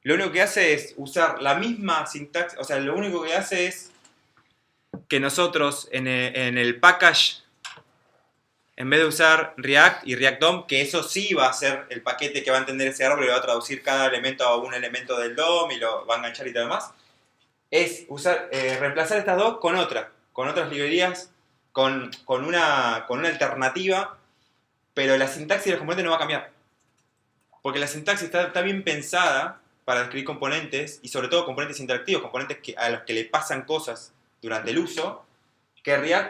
lo único que hace es usar la misma sintaxis, o sea, lo único que hace es que nosotros en el package, en vez de usar React y React DOM, que eso sí va a ser el paquete que va a entender ese árbol y va a traducir cada elemento a un elemento del DOM y lo va a enganchar y todo lo demás, es reemplazar estas dos con otras librerías, con una alternativa, pero la sintaxis de los componentes no va a cambiar. Porque la sintaxis está bien pensada para describir componentes, y sobre todo componentes interactivos, componentes a los que le pasan cosas durante el uso, que React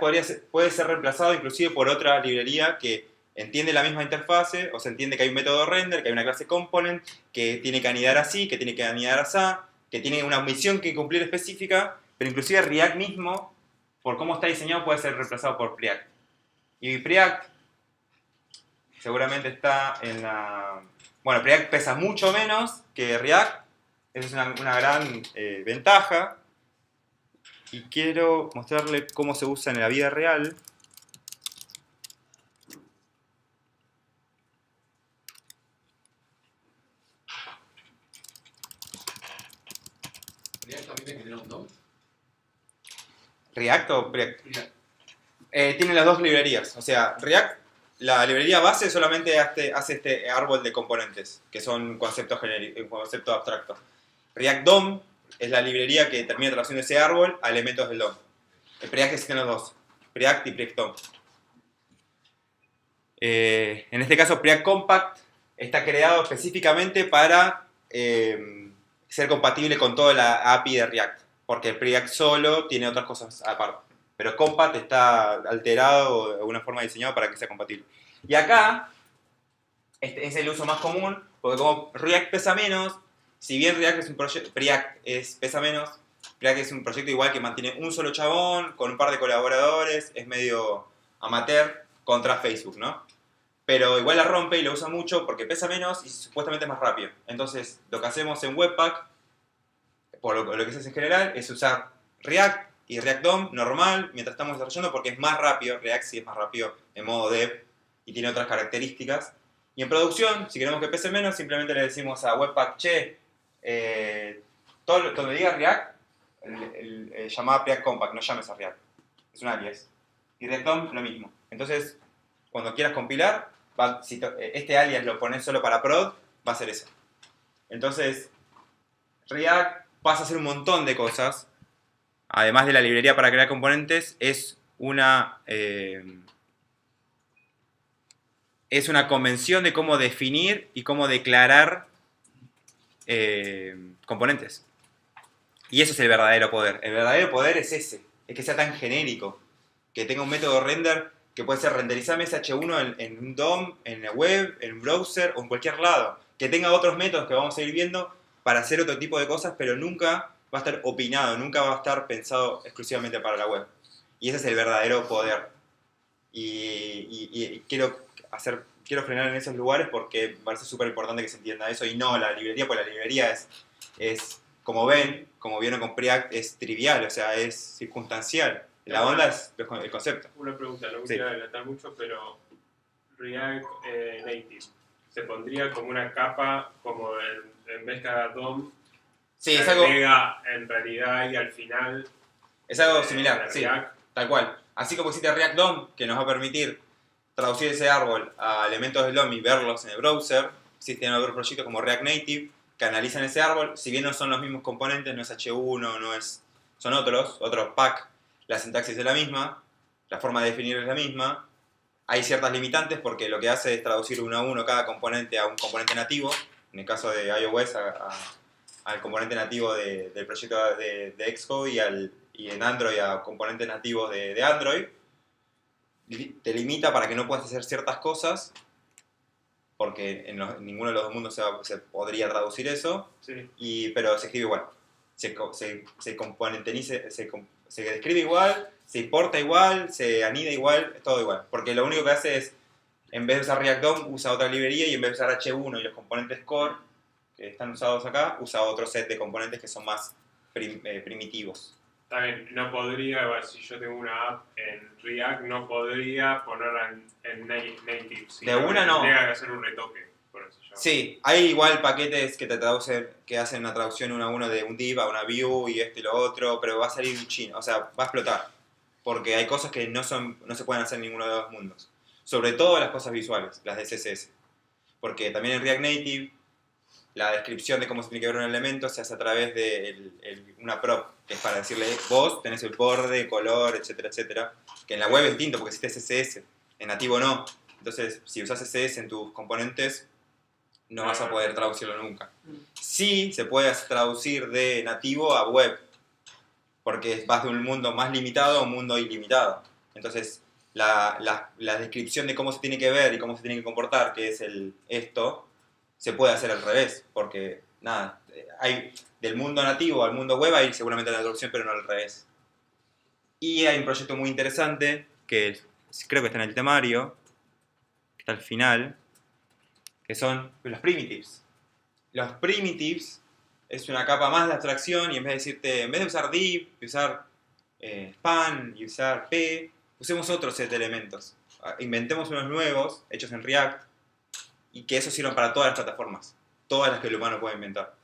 puede ser reemplazado inclusive por otra librería que entiende la misma interfase, o se entiende que hay un método render, que hay una clase component, que tiene que anidar así, que tiene que anidar así, que tiene una misión que cumplir específica, pero inclusive React mismo, por cómo está diseñado, puede ser reemplazado por Preact. Y Preact seguramente está en la... Bueno, Preact pesa mucho menos que React, esa es una gran ventaja. Y quiero mostrarle cómo se usa en la vida real. ¿React también tiene que tener un DOM? ¿React o Preact? Tiene las dos librerías. O sea, React, la librería base solamente hace este árbol de componentes, que son conceptos genéricos, un concepto abstracto. React DOM es la librería que termina traduciendo ese árbol a elementos del DOM. El Preact existen los dos, Preact y Preact DOM. En este caso, Preact Compact está creado específicamente para ser compatible con toda la API de React, porque el Preact solo tiene otras cosas aparte. Pero Compact está alterado de alguna forma diseñado para que sea compatible. Y acá, este es el uso más común, porque como React pesa menos, si bien React es un proyecto, Preact pesa menos, Preact es un proyecto igual que mantiene un solo chabón, con un par de colaboradores, es medio amateur contra Facebook, ¿no? Pero igual la rompe y lo usa mucho porque pesa menos y supuestamente es más rápido. Entonces, lo que hacemos en Webpack, por lo que se hace en general, es usar React y React DOM normal mientras estamos desarrollando porque es más rápido. React sí es más rápido en modo dev y tiene otras características. Y en producción, si queremos que pese menos, simplemente le decimos a Webpack, che, donde diga React, llamada Preact Compact, no llames a React. Es un alias. Y React DOM lo mismo. Entonces, cuando quieras compilar, si este alias lo pones solo para prod, va a ser eso. Entonces, React pasa a hacer un montón de cosas. Además de la librería para crear componentes, es una convención de cómo definir y cómo declarar componentes. Y eso es el verdadero poder. El verdadero poder es ese, es que sea tan genérico, que tenga un método render que puede ser renderizar sh1 en un DOM, en la web, en un browser o en cualquier lado. Que tenga otros métodos que vamos a ir viendo para hacer otro tipo de cosas, pero nunca va a estar opinado, nunca va a estar pensado exclusivamente para la web. Y ese es el verdadero poder. Y quiero frenar en esos lugares porque me parece súper importante que se entienda eso y no la librería, porque la librería es como vieron con Preact, es trivial, o sea, es circunstancial. La onda es el concepto. Una pregunta, no Sí. quiero adelantar mucho, pero React Native, ¿se pondría como una capa, como en vez que haga DOM, Sí, se es algo, agrega en realidad y al final es algo de similar, sí, React? tal cual. Así como existe React DOM, que nos va a permitir traducir ese árbol a elementos del DOM y verlos en el browser, existen otros proyectos como React Native que analizan ese árbol, si bien no son los mismos componentes, no es H1, son otros pack, la sintaxis es la misma, la forma de definir es la misma, hay ciertas limitantes porque lo que hace es traducir uno a uno cada componente a un componente nativo, en el caso de iOS al componente nativo del proyecto de Xcode y en Android a componentes nativos de Android. Te limita para que no puedas hacer ciertas cosas, porque en ninguno de los dos mundos se podría traducir eso, Sí. pero se escribe igual. Se describe igual, se importa igual, se anida igual, es todo igual. Porque lo único que hace es, en vez de usar React DOM, usa otra librería y en vez de usar H1 y los componentes core que están usados acá, usa otro set de componentes que son más primitivos. Está bien, no podría, igual, si yo tengo una app en React, no podría ponerla en native. De una no. Tendría que hacer un retoque, por eso yo. Sí, hay igual paquetes que te traducen, que hacen una traducción uno a uno de un div a una view y esto y lo otro, pero va a salir un chino, o sea, va a explotar. Porque hay cosas que no se pueden hacer en ninguno de los dos mundos. Sobre todo las cosas visuales, las de CSS. Porque también en React Native, la descripción de cómo se tiene que ver un elemento se hace a través de una prop, que es para decirle, vos tenés el borde, color, etcétera, etcétera. Que en la web es distinto porque existe CSS, en nativo no. Entonces, si usas CSS en tus componentes, no vas a poder traducirlo nunca. Sí se puede traducir de nativo a web, porque vas de un mundo más limitado a un mundo ilimitado. Entonces, la descripción de cómo se tiene que ver y cómo se tiene que comportar, que es esto, se puede hacer al revés, porque nada, hay del mundo nativo al mundo web hay seguramente la traducción, pero no al revés. Y hay un proyecto muy interesante, que creo que está en el temario, que está al final, que son los primitives. Los primitives es una capa más de abstracción y en vez de usar div, y usar span y usar p, usemos otro set de elementos. Inventemos unos nuevos, hechos en React, y que eso sirva para todas las plataformas, todas las que el humano puede inventar.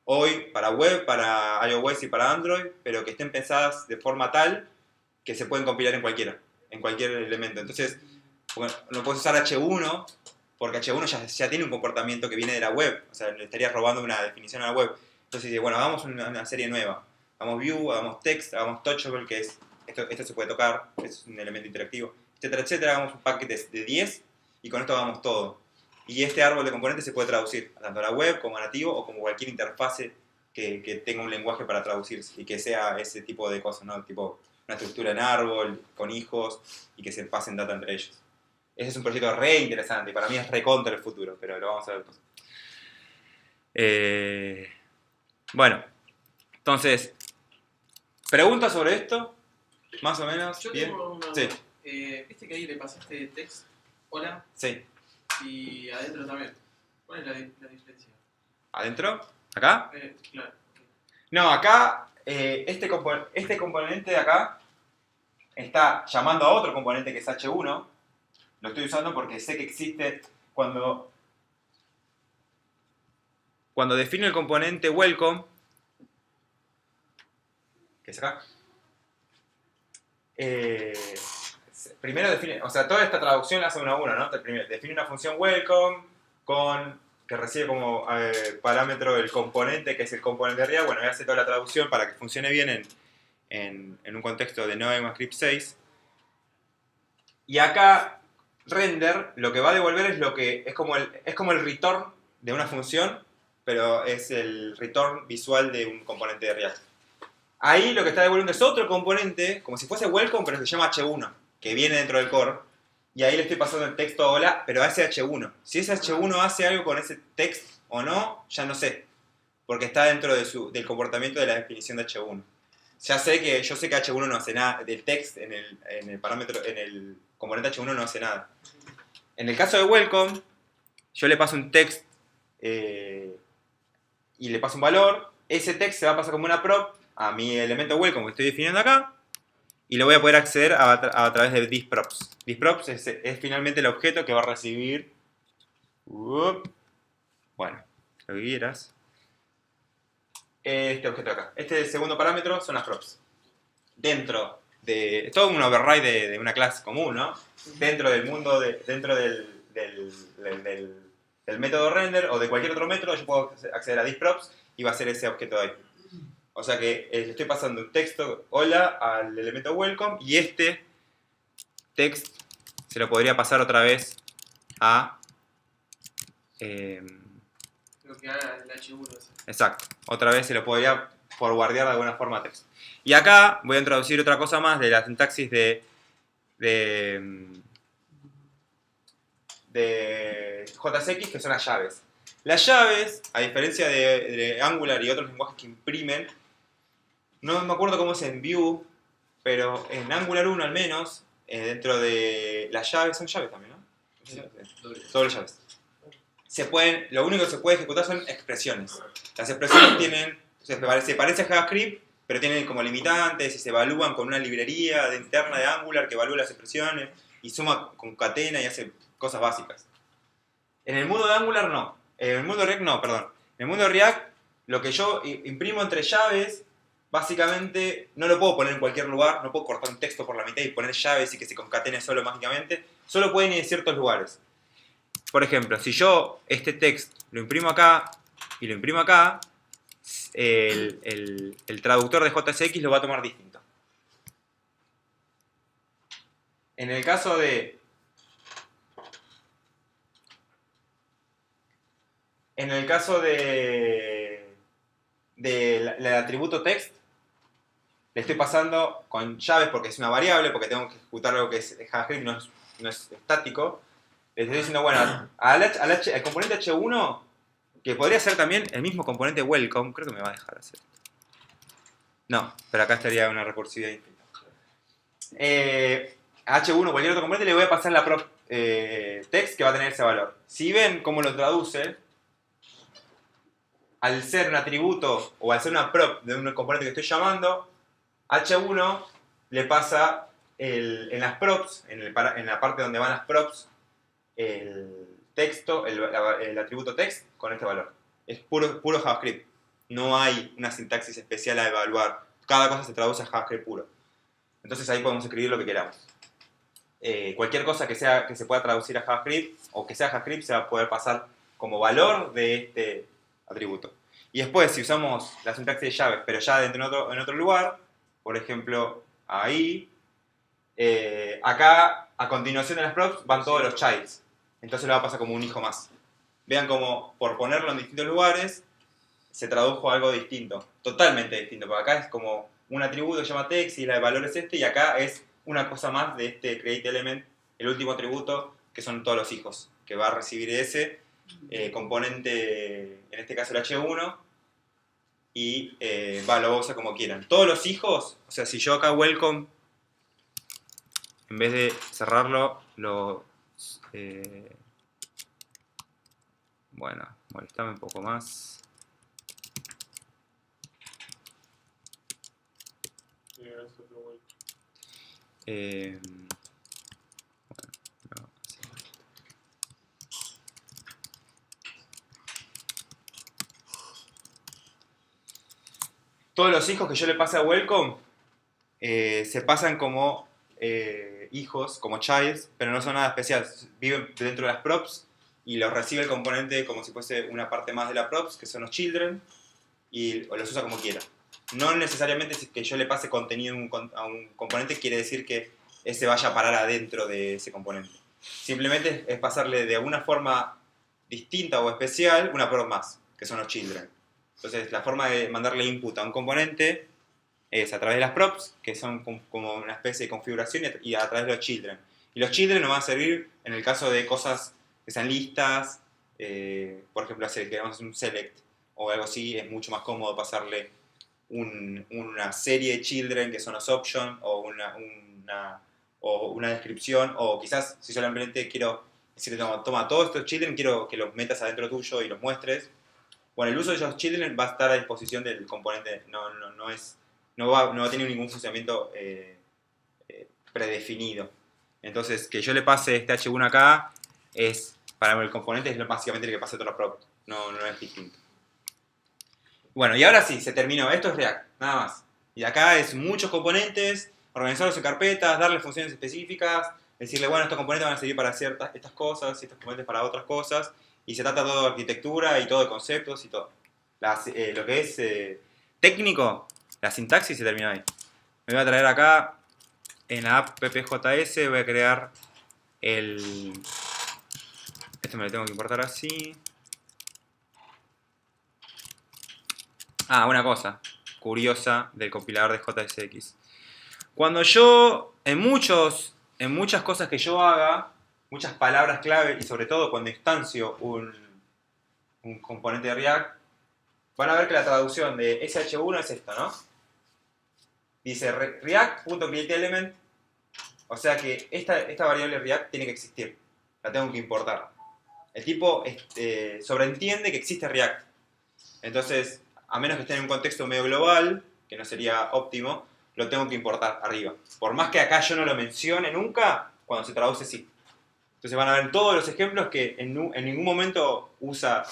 Hoy para web, para iOS y para Android, pero que estén pensadas de forma tal que se pueden compilar en cualquier elemento. Entonces, bueno, no puedes usar H1 porque H1 ya tiene un comportamiento que viene de la web, o sea, le estarías robando una definición a la web. Entonces dice, bueno, hagamos una serie nueva, hagamos view, hagamos text, hagamos touchable, que es, esto se puede tocar, es un elemento interactivo, etcétera, etcétera, hagamos un paquete de 10 y con esto hagamos todo. Y este árbol de componentes se puede traducir tanto a la web como a nativo o como cualquier interfase que tenga un lenguaje para traducirse y que sea ese tipo de cosas, ¿no? Tipo una estructura en árbol, con hijos y que se pasen data entre ellos. Ese es un proyecto re interesante y para mí es re contra el futuro, pero lo vamos a ver después. Bueno, entonces, ¿preguntas sobre esto? Más o menos. Yo ¿Bien? tengo una Sí. duda. Viste que ahí le pasaste text, hola, Sí. y adentro también. ¿Cuál es la diferencia? ¿Adentro? ¿Acá? Claro. No, acá, este componente de acá está llamando a otro componente que es H1. Lo estoy usando porque sé que existe cuando defino el componente welcome, que es acá. Primero define, o sea, toda esta traducción la hace uno a uno, ¿no? Primero define una función welcome con que recibe como parámetro el componente, que es el componente real. Bueno, voy a hacer toda la traducción para que funcione bien en un contexto de no ECMAScript 6. Y acá, render, lo que va a devolver es lo que es como el return de una función, pero es el return visual de un componente de React. Ahí lo que está devolviendo es otro componente, como si fuese welcome, pero se llama h1, que viene dentro del core. Y ahí le estoy pasando el texto hola, pero a ese h1. Si ese h1 hace algo con ese text o no, ya no sé. Porque está dentro del comportamiento de la definición de h1. Yo sé que h1 no hace nada, del text en el parámetro, en el componente h1 no hace nada. En el caso de welcome, yo le paso un text y le paso un valor. Ese text se va a pasar como una prop a mi elemento welcome que estoy definiendo acá. Y lo voy a poder acceder a través de thisProps. ThisProps es finalmente el objeto que va a recibir... bueno, lo que quieras. Este objeto acá. Este segundo parámetro son las props. Dentro de... Es todo un override de una clase común, ¿no? Dentro del mundo, dentro del método render o de cualquier otro método, yo puedo acceder a thisProps y va a ser ese objeto de ahí. O sea que le estoy pasando un texto hola al elemento welcome y este text se lo podría pasar otra vez a... Lo que haga el H1. exacto. Otra vez se lo podría forwardear de alguna forma a text. Y acá voy a introducir otra cosa más de la sintaxis de JSX, que son las llaves. Las llaves, a diferencia de Angular y otros lenguajes que imprimen, no me acuerdo cómo es en Vue, pero en Angular 1 al menos, dentro de las llaves, son llaves también, ¿no? Sí, doble llaves. Lo único que se puede ejecutar son expresiones. Las expresiones tienen, se parece a JavaScript, pero tienen como limitantes y se evalúan con una librería interna de Angular que evalúa las expresiones y suma, concatena y hace cosas básicas. En el mundo de Angular no. En el mundo de React no, perdón. En el mundo de React, lo que yo imprimo entre llaves, básicamente no lo puedo poner en cualquier lugar, no puedo cortar un texto por la mitad y poner llaves y que se concatene solo mágicamente. Solo pueden ir en ciertos lugares. Por ejemplo, si yo este text lo imprimo acá y lo imprimo acá, el traductor de JSX lo va a tomar distinto. En el caso del atributo text, le estoy pasando con llaves porque es una variable, porque tengo que ejecutar algo que es JavaScript, no es estático. Le estoy diciendo, bueno, al componente h1, que podría ser también el mismo componente welcome, creo que me va a dejar hacer esto. No, pero acá estaría una recursividad infinita. A h1 cualquier otro componente le voy a pasar la prop text que va a tener ese valor. Si ven cómo lo traduce, al ser un atributo o al ser una prop de un componente que estoy llamando, h1 le pasa en las props, en la parte donde van las props, el texto, el atributo text con este valor. Es puro JavaScript. No hay una sintaxis especial a evaluar. Cada cosa se traduce a JavaScript puro. Entonces ahí podemos escribir lo que queramos. Cualquier cosa que se pueda traducir a JavaScript o que sea JavaScript se va a poder pasar como valor de este atributo. Y después, si usamos la sintaxis de llaves, pero ya en otro lugar, por ejemplo, ahí, acá, a continuación de las props, van todos los childs. Entonces lo va a pasar como un hijo más. Vean como, por ponerlo en distintos lugares, se tradujo algo distinto. Totalmente distinto. Porque acá es como un atributo que se llama text y el valor es este, y acá es una cosa más de este createElement, el último atributo, que son todos los hijos, que va a recibir ese componente, en este caso el h1, y lo usa como quieran. Todos los hijos, o sea, si yo acá welcome, en vez de cerrarlo, bueno, molestame un poco más. Todos los hijos que yo le pase a welcome se pasan como hijos, como childs, pero no son nada especial. Viven dentro de las props y los recibe el componente como si fuese una parte más de la props, que son los children, o los usa como quiera. No necesariamente si que yo le pase contenido a un componente quiere decir que ese vaya a parar adentro de ese componente. Simplemente es pasarle de alguna forma distinta o especial una prop más, que son los children. Entonces la forma de mandarle input a un componente es a través de las props, que son como una especie de configuración, y a través de los children. Y los children nos van a servir en el caso de cosas que sean listas, por ejemplo, si queremos hacer un select o algo así, es mucho más cómodo pasarle una serie de children que son los options, o una descripción, o quizás si solamente quiero decirle, toma todos estos children, quiero que los metas adentro tuyo y los muestres. Bueno, el uso de esos children va a estar a disposición del componente, no va a tener ningún funcionamiento predefinido. Entonces, que yo le pase este h1 acá, para el componente es básicamente el que pasa a otra prop, no es distinto. Bueno, y ahora sí, se terminó. Esto es React, nada más. Y acá es muchos componentes, organizarlos en carpetas, darle funciones específicas, decirle, bueno, estos componentes van a servir para estas cosas, y estos componentes para otras cosas, y se trata todo de arquitectura y todo de conceptos y todo. Lo que es técnico, la sintaxis se terminó ahí. Me voy a traer acá, en la app ppjs, voy a crear esto me lo tengo que importar así. Una cosa curiosa del compilador de JSX. Cuando yo, en muchas cosas que yo haga, muchas palabras clave, y sobre todo cuando instancio un componente de React, van a ver que la traducción de sh1 es esta, ¿no? Dice react.createElement, o sea que esta variable React tiene que existir, la tengo que importar. El tipo sobreentiende que existe React. Entonces, a menos que esté en un contexto medio global, que no sería óptimo, lo tengo que importar arriba. Por más que acá yo no lo mencione nunca, cuando se traduce sí. Entonces van a ver todos los ejemplos que en ningún momento usa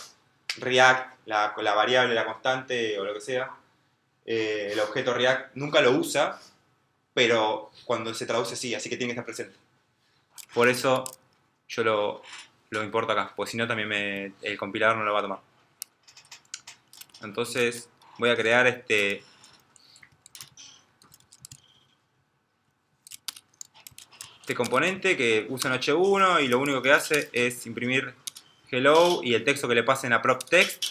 React, la variable, la constante o lo que sea. El objeto React nunca lo usa, pero cuando se traduce sí, así que tiene que estar presente. Por eso yo lo importo acá, porque si no también el compilador no lo va a tomar. Entonces voy a crear este componente que usa un h1 y lo único que hace es imprimir hello y el texto que le pasen a prop text.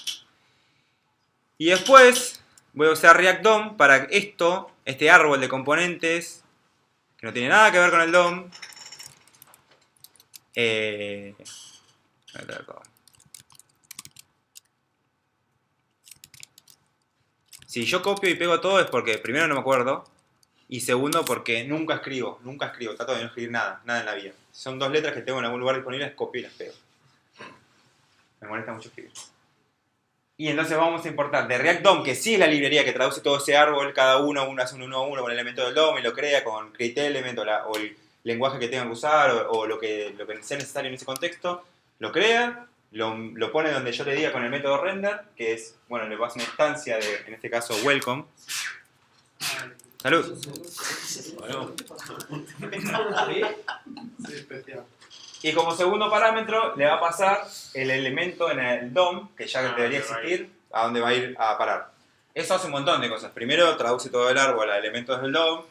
Y después voy a usar React DOM para este árbol de componentes que no tiene nada que ver con el DOM. Si yo copio y pego todo es porque primero no me acuerdo y segundo porque nunca escribo, trato de no escribir nada en la vida. Si son dos letras que tengo en algún lugar disponibles, copio y las pego. Me molesta mucho escribir. Y entonces vamos a importar de React DOM, que sí es la librería que traduce todo ese árbol, cada uno hace un 1 a 1 con el elemento del DOM y lo crea con createElement o el lenguaje que tengan que usar o lo que sea necesario en ese contexto, lo crea. Lo pone donde yo le diga con el método render, que es, bueno, le paso una instancia de, en este caso, welcome. ¡Salud! Bueno, Sí, especial. Y como segundo parámetro le va a pasar el elemento en el DOM, que ya debería existir, a donde va a ir a parar. Eso hace un montón de cosas. Primero traduce todo el árbol a elementos del DOM,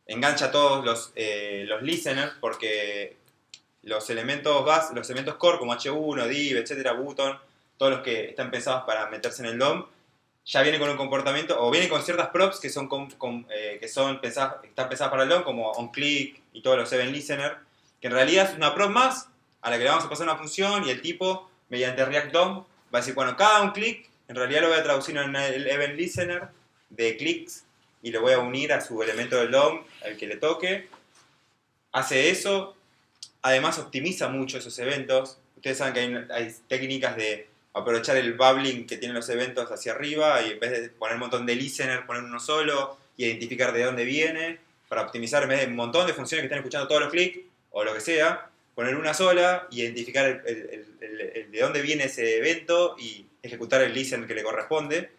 engancha todos los listeners, porque los elementos core como h1, div, etcétera, button, todos los que están pensados para meterse en el DOM, ya vienen con un comportamiento, o vienen con ciertas props que están pensadas para el DOM, como onClick y todos los event listener, que en realidad es una prop más a la que le vamos a pasar una función y el tipo, mediante React DOM, va a decir, bueno, cada onClick, en realidad lo voy a traducir en el event listener de clicks y lo voy a unir a su elemento del DOM, al que le toque. Hace eso. Además optimiza mucho esos eventos. Ustedes saben que hay técnicas de aprovechar el bubbling que tienen los eventos hacia arriba y en vez de poner un montón de listener, poner uno solo y identificar de dónde viene, para optimizar en vez de un montón de funciones que están escuchando todos los clics o lo que sea, poner una sola y identificar de dónde viene ese evento y ejecutar el listen que le corresponde.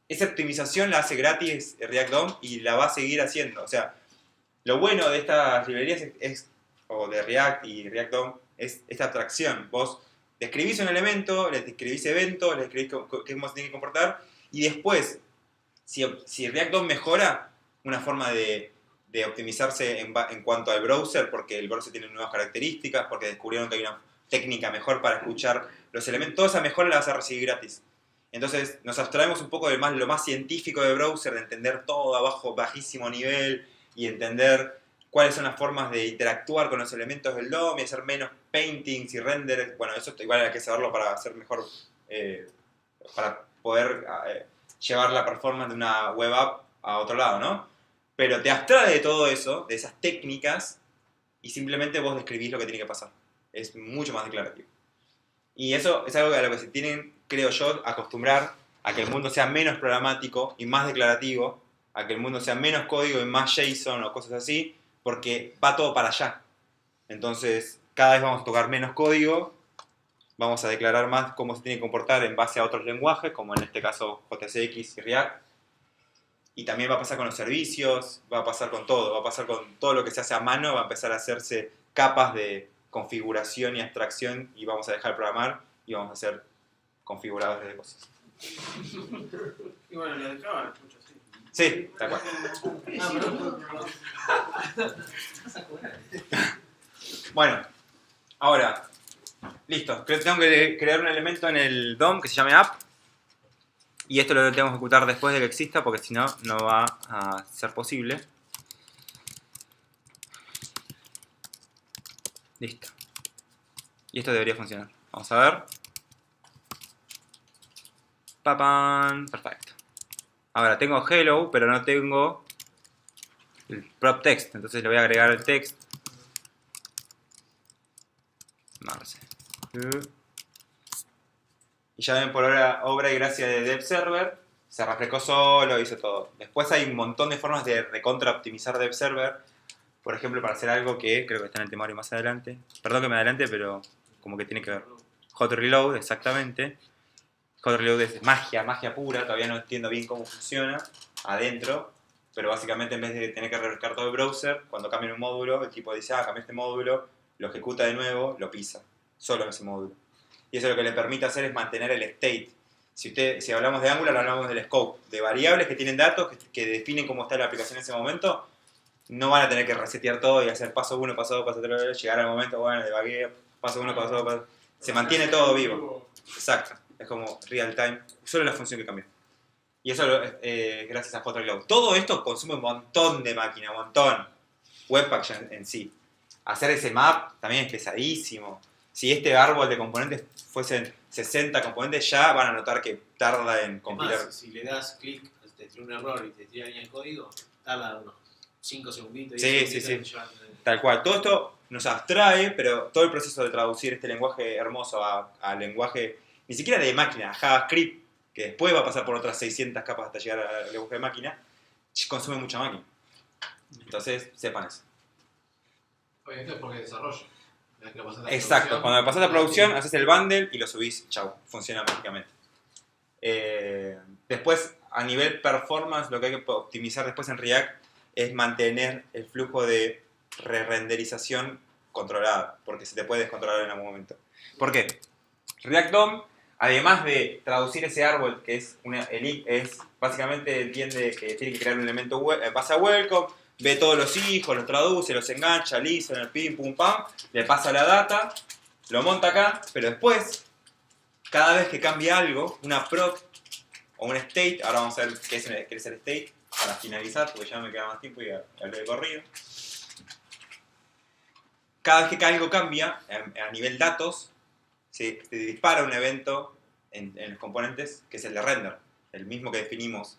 Esa optimización la hace gratis React DOM y la va a seguir haciendo. O sea, lo bueno de estas librerías o de React y React DOM es esta abstracción. Vos describís un elemento, le describís eventos, le describís cómo se tiene que comportar, y después, si React DOM mejora, una forma de optimizarse en cuanto al browser, porque el browser tiene nuevas características, porque descubrieron que hay una técnica mejor para escuchar los elementos, toda esa mejora la vas a recibir gratis. Entonces nos abstraemos un poco de lo más científico de browser, de entender todo a bajísimo nivel y entender cuáles son las formas de interactuar con los elementos del DOM y hacer menos paintings y renders. Bueno, eso igual hay que saberlo para hacer mejor, para poder llevar la performance de una web app a otro lado, ¿no? Pero te abstrae de todo eso, de esas técnicas, y simplemente vos describís lo que tiene que pasar. Es mucho más declarativo. Y eso es algo a lo que se tienen, creo yo, acostumbrar, a que el mundo sea menos programático y más declarativo, a que el mundo sea menos código y más JSON o cosas así, porque va todo para allá. Entonces, cada vez vamos a tocar menos código, vamos a declarar más cómo se tiene que comportar en base a otros lenguajes, como en este caso JSX y React. Y también va a pasar con los servicios, va a pasar con todo, va a pasar con todo lo que se hace a mano, va a empezar a hacerse capas de configuración y abstracción y vamos a dejar de programar y vamos a ser configuradores de cosas. Y bueno, lo de Java es mucho así. Sí, tal cual. Bueno, ahora, listo. Creo que tengo que crear un elemento en el DOM que se llame app. Y esto lo tengo que ejecutar después de que exista porque si no, no va a ser posible. Listo. Y esto debería funcionar. Vamos a ver. ¡Papán! Perfecto. Ahora tengo hello, pero no tengo el prop text. Entonces le voy a agregar el text. Marce. Y ya ven, por obra y gracia de DevServer, se refrescó solo, hizo todo. Después hay un montón de formas de recontra optimizar DevServer. Por ejemplo, para hacer algo que creo que está en el temario más adelante. Perdón que me adelante, pero como que tiene que ver. Hot Reload, exactamente. Hot Reload es magia pura. Todavía no entiendo bien cómo funciona adentro. Pero básicamente en vez de tener que refrescar todo el browser, cuando cambia un módulo, el tipo dice, cambié este módulo, lo ejecuta de nuevo, lo pisa. Solo en ese módulo. Y eso lo que le permite hacer es mantener el state. Si hablamos de Angular, hablamos del scope. De variables que tienen datos, que definen cómo está la aplicación en ese momento, no van a tener que resetear todo y hacer paso 1, paso 2, paso 3, llegar al momento, bueno, debugueo, paso 1, paso 2, paso... Se mantiene todo vivo. Exacto. Es como real time. Solo la función que cambió. Y eso gracias a Hot Reload. Todo esto consume un montón de máquina, un montón. Webpack en sí. Hacer ese map también es pesadísimo. Si este árbol de componentes fuesen 60 componentes, ya van a notar que tarda en compilar. Además, si le das clic, te tira un error y te tira línea de código, tarda unos 5 segunditos. Sí. Tal cual. Todo esto nos abstrae, pero todo el proceso de traducir este lenguaje hermoso a lenguaje, ni siquiera de máquina, a JavaScript, que después va a pasar por otras 600 capas hasta llegar al lenguaje de máquina, consume mucha máquina. Entonces, sepan eso. Oye, esto es porque desarrollo. Exacto, cuando me pasas a producción, haces el bundle y lo subís, chau, funciona mágicamente. Después, a nivel performance, lo que hay que optimizar después en React es mantener el flujo de re-renderización controlado, porque se te puede descontrolar en algún momento. ¿Por qué? React DOM, además de traducir ese árbol, que es básicamente entiende que tiene que crear un elemento base a welcome, ve todos los hijos, los traduce, los engancha, listen, el pim, pum, pam, le pasa la data, lo monta acá, pero después, cada vez que cambia algo, una prop o un state, ahora vamos a ver qué es el state, para finalizar, porque ya no me queda más tiempo y hablé de corrido. Cada vez que algo cambia, a nivel datos, se dispara un evento en los componentes, que es el de render, el mismo que definimos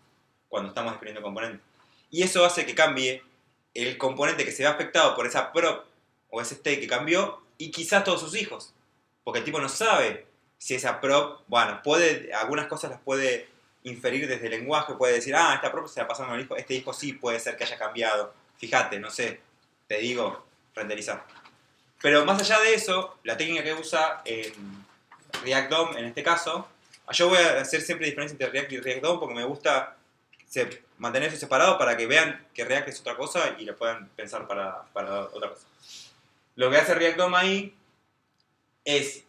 cuando estamos definiendo componentes. Y eso hace que cambie el componente que se ve afectado por esa prop o ese state que cambió y quizás todos sus hijos. Porque el tipo no sabe si esa prop, bueno, algunas cosas las puede inferir desde el lenguaje, puede decir, esta prop se la pasaron al hijo, este hijo sí puede ser que haya cambiado. Fíjate, no sé, te digo, renderizar. Pero más allá de eso, la técnica que usa en React DOM, en este caso, yo voy a hacer siempre diferencia entre React y React DOM porque me gusta mantener eso separado para que vean que React es otra cosa y lo puedan pensar para otra cosa. Lo que hace React DOM ahí es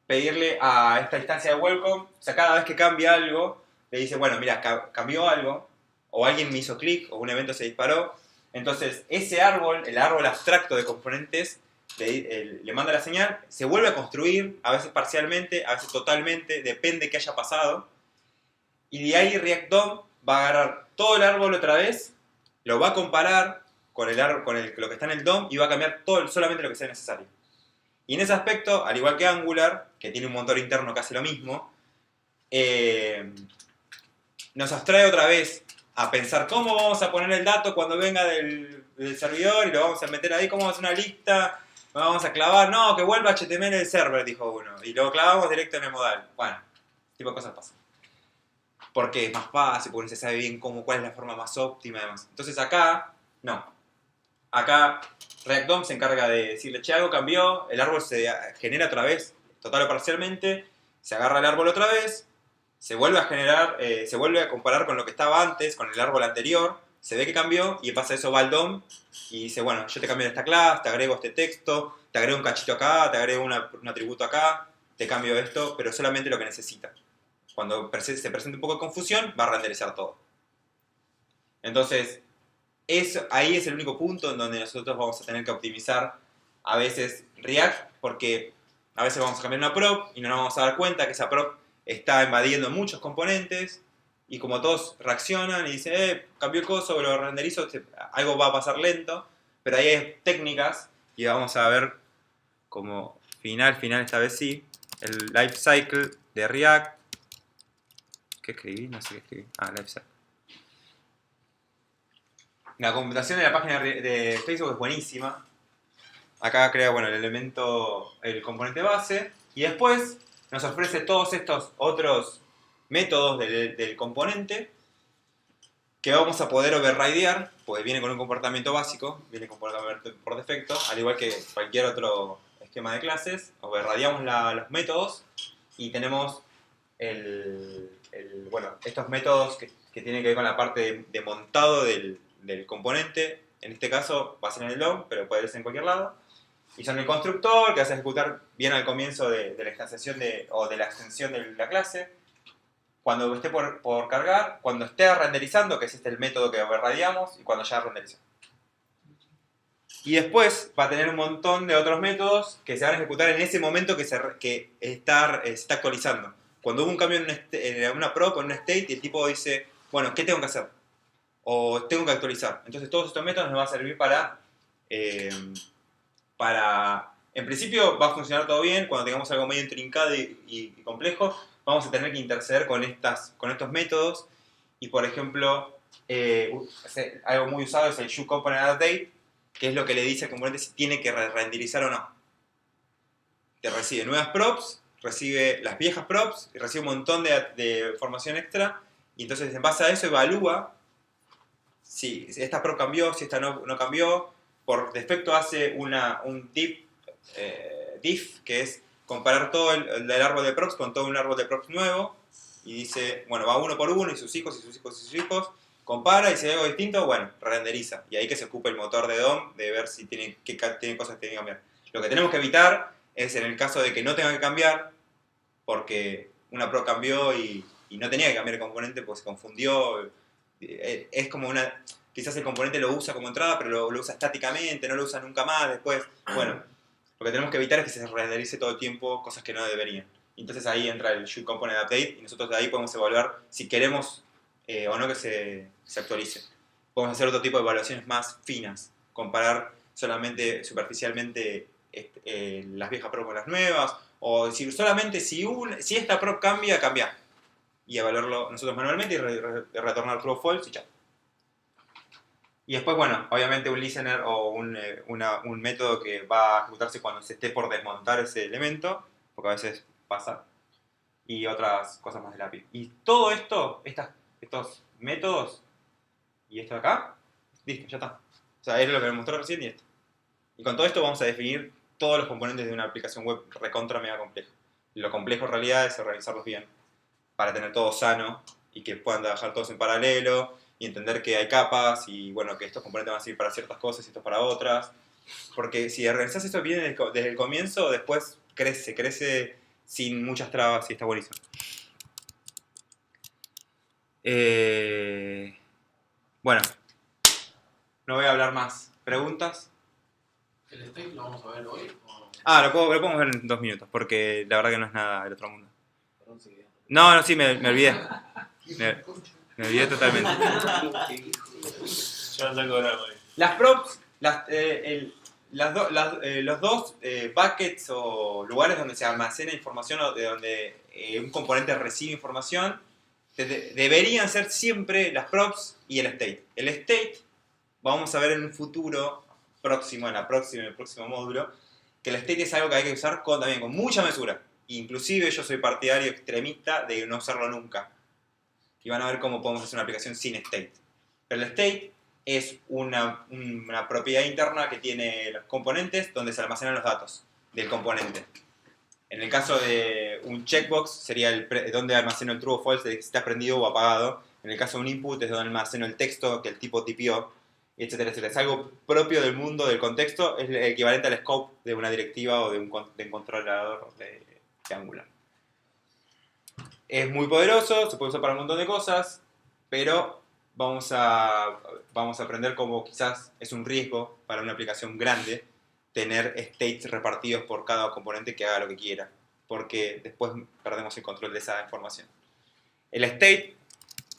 pedirle a esta instancia de welcome, o sea, cada vez que cambia algo, le dice, bueno, mira, cambió algo, o alguien me hizo clic, o un evento se disparó. Entonces, ese árbol, el árbol abstracto de componentes, le manda la señal, se vuelve a construir, a veces parcialmente, a veces totalmente, depende de qué haya pasado. Y de ahí React DOM va a agarrar todo el árbol otra vez, lo va a comparar con lo que está en el DOM y va a cambiar solamente lo que sea necesario. Y en ese aspecto, al igual que Angular, que tiene un motor interno que hace lo mismo, nos abstrae otra vez a pensar cómo vamos a poner el dato cuando venga del servidor y lo vamos a meter ahí, cómo vamos a hacer una lista, lo vamos a clavar, no, que vuelva HTML del server, dijo uno, y lo clavamos directo en el modal. Bueno, este tipo de cosas pasan. Porque es más fácil, porque se sabe bien cuál es la forma más óptima y demás. Entonces acá, no. Acá React DOM se encarga de decirle, che, algo cambió, el árbol se genera otra vez, total o parcialmente, se agarra el árbol otra vez, se vuelve a generar, se vuelve a comparar con lo que estaba antes, con el árbol anterior, se ve que cambió y pasa eso va al DOM y dice, bueno, yo te cambio esta clase, te agrego este texto, te agrego un cachito acá, te agrego un atributo acá, te cambio esto, pero solamente lo que necesita. Cuando se presente un poco de confusión, va a renderizar todo. Entonces, ahí es el único punto en donde nosotros vamos a tener que optimizar a veces React, porque a veces vamos a cambiar una prop y no nos vamos a dar cuenta que esa prop está invadiendo muchos componentes y como todos reaccionan y dicen, cambió el coso, lo renderizo, algo va a pasar lento, pero ahí hay técnicas y vamos a ver como final esta vez sí, el life cycle de React. ¿Qué escribí? No sé qué escribí. Life cycle. La computación de la página de Facebook es buenísima. Acá crea, bueno, el componente base y después nos ofrece todos estos otros métodos del componente que vamos a poder overridear, pues viene con un comportamiento básico, viene con comportamiento por defecto, al igual que cualquier otro esquema de clases, overrideamos los métodos y tenemos estos métodos que tienen que ver con la parte de montado del componente. En este caso va a ser en el DOM, pero puede ser en cualquier lado. Y son el constructor, que vas a ejecutar bien al comienzo de la extensión o de la extensión de la clase. Cuando esté por cargar, cuando esté renderizando, que es el método que overrideamos, y cuando ya renderizó. Y después va a tener un montón de otros métodos que se van a ejecutar en ese momento que se está actualizando. Cuando hubo un cambio en una prop o en un state, el tipo dice, bueno, ¿qué tengo que hacer? O tengo que actualizar. Entonces todos estos métodos nos van a servir para en principio va a funcionar todo bien. Cuando tengamos algo medio intrincado y complejo, vamos a tener que interceder con estos métodos. Y por ejemplo, algo muy usado es el showComponentUpdate, que es lo que le dice al componente si tiene que renderizar o no. Te recibe nuevas props, recibe las viejas props, y recibe un montón de información extra. Y entonces en base a eso evalúa si esta prop cambió, si esta no cambió. Por defecto hace un diff, que es comparar todo el árbol de props con todo un árbol de props nuevo. Y dice, bueno, va uno por uno, y sus hijos, y sus hijos, y sus hijos. Compara, y si hay algo distinto, bueno, renderiza. Y ahí que se ocupe el motor de DOM de ver si tiene cosas que tiene que cambiar. Lo que tenemos que evitar es en el caso de que no tenga que cambiar, porque una prop cambió y no tenía que cambiar el componente porque se confundió. Es como quizás el componente lo usa como entrada, pero lo usa estáticamente, no lo usa nunca más después. Bueno, lo que tenemos que evitar es que se renderice todo el tiempo cosas que no deberían. Entonces ahí entra el showComponentUpdate y nosotros de ahí podemos evaluar si queremos o no que se actualice. Podemos hacer otro tipo de evaluaciones más finas, comparar solamente superficialmente las viejas prop con las nuevas, o decir solamente si esta prop cambia. Y evaluarlo nosotros manualmente y retornar true o false y ya. Y después, bueno, obviamente un listener o un método que va a ejecutarse cuando se esté por desmontar ese elemento, porque a veces pasa, y otras cosas más del API. Y todo esto, estos métodos, y esto de acá, listo, ya está. O sea, es lo que me mostró recién y esto. Y con todo esto vamos a definir todos los componentes de una aplicación web recontra mega compleja. Lo complejo en realidad es organizarlos bien, para tener todo sano y que puedan trabajar todos en paralelo y entender que hay capas y bueno, que estos componentes van a servir para ciertas cosas y estos para otras. Porque si organizás esto bien desde el comienzo, después crece sin muchas trabas y está buenísimo. Bueno, no voy a hablar más. ¿Preguntas? ¿El state lo vamos a ver hoy? ¿O? Ah, lo podemos ver en 2 minutos, porque la verdad que no es nada del otro mundo. Perdón, se quedó. No, sí, me olvidé. Me olvidé totalmente. Ya no tengo drama ahí. Las props, los dos buckets o lugares donde se almacena información o de donde un componente recibe información deberían ser siempre las props y el state. El state, vamos a ver en un futuro próximo, en el próximo módulo, que el state es algo que hay que usar también con mucha mesura. Inclusive yo soy partidario extremista de no usarlo nunca. Y van a ver cómo podemos hacer una aplicación sin state. Pero el state es una propiedad interna que tiene los componentes donde se almacenan los datos del componente. En el caso de un checkbox sería donde almaceno el true o false, si está prendido o apagado. En el caso de un input es donde almaceno el texto que el tipo tipió, etcétera, etcétera. Es algo propio del mundo del contexto, es el equivalente al scope de una directiva o de un controlador de Angular. Es muy poderoso, se puede usar para un montón de cosas, pero vamos a aprender cómo quizás es un riesgo para una aplicación grande tener states repartidos por cada componente que haga lo que quiera, porque después perdemos el control de esa información. El state,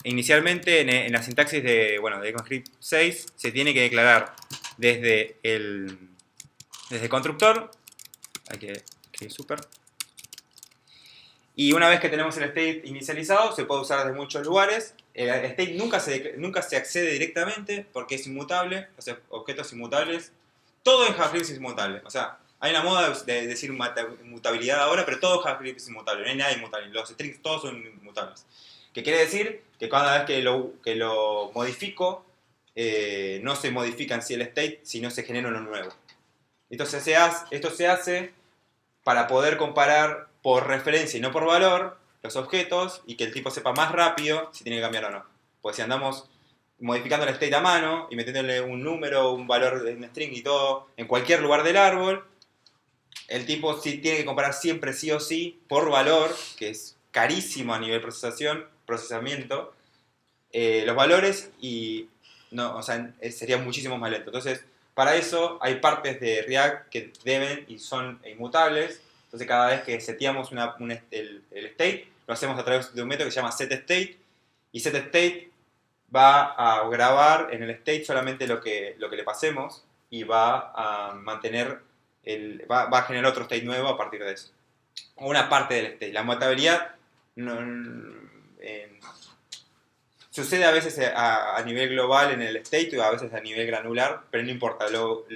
inicialmente en la sintaxis de ECMAScript 6, se tiene que declarar desde el constructor, hay que escribir super, y una vez que tenemos el state inicializado, se puede usar desde muchos lugares. El state nunca se accede directamente porque es inmutable, o sea, objetos inmutables. Todo en JavaScript es inmutable. O sea, hay una moda de decir inmutabilidad ahora, pero todo JavaScript es inmutable. No hay nada inmutable. Los strings todos son inmutables. ¿Qué quiere decir? Que cada vez que lo modifico, no se modifica en sí el state, sino se genera uno nuevo. Entonces esto se hace para poder comparar por referencia y no por valor los objetos y que el tipo sepa más rápido si tiene que cambiar o no. Pues si andamos modificando el state a mano y metiéndole un número, un valor de un string y todo en cualquier lugar del árbol, el tipo sí tiene que comparar siempre sí o sí por valor, que es carísimo a nivel procesamiento, los valores y no, o sea, sería muchísimo más lento. Entonces, para eso hay partes de React que deben y son inmutables. Entonces, cada vez que seteamos el state, lo hacemos a través de un método que se llama setState. Y setState va a grabar en el state solamente lo que le pasemos y va a mantener, va a generar otro state nuevo a partir de eso. Una parte del state. La mutabilidad sucede a veces a nivel global en el state y a veces a nivel granular, pero no importa. Lo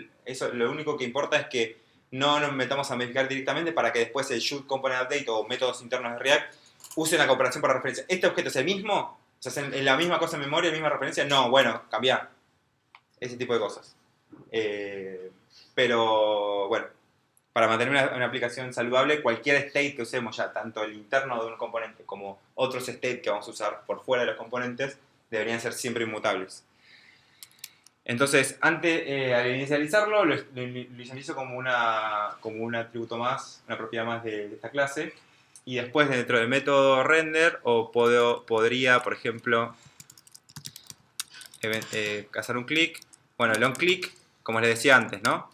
único que importa es que no nos metamos a modificar directamente para que después el should component update o métodos internos de React usen la comparación por referencia. ¿Este objeto es el mismo? O sea, ¿es la misma cosa en memoria, la misma referencia? No, bueno, cambia. Ese tipo de cosas. Pero, bueno, para mantener una aplicación saludable, cualquier state que usemos ya, tanto el interno de un componente como otros state que vamos a usar por fuera de los componentes, deberían ser siempre inmutables. Entonces, al inicializarlo, lo inicializo como un atributo más, una propiedad más de esta clase. Y después dentro del método render, podría, por ejemplo, hacer un clic. Bueno, el onClick, como les decía antes, ¿no?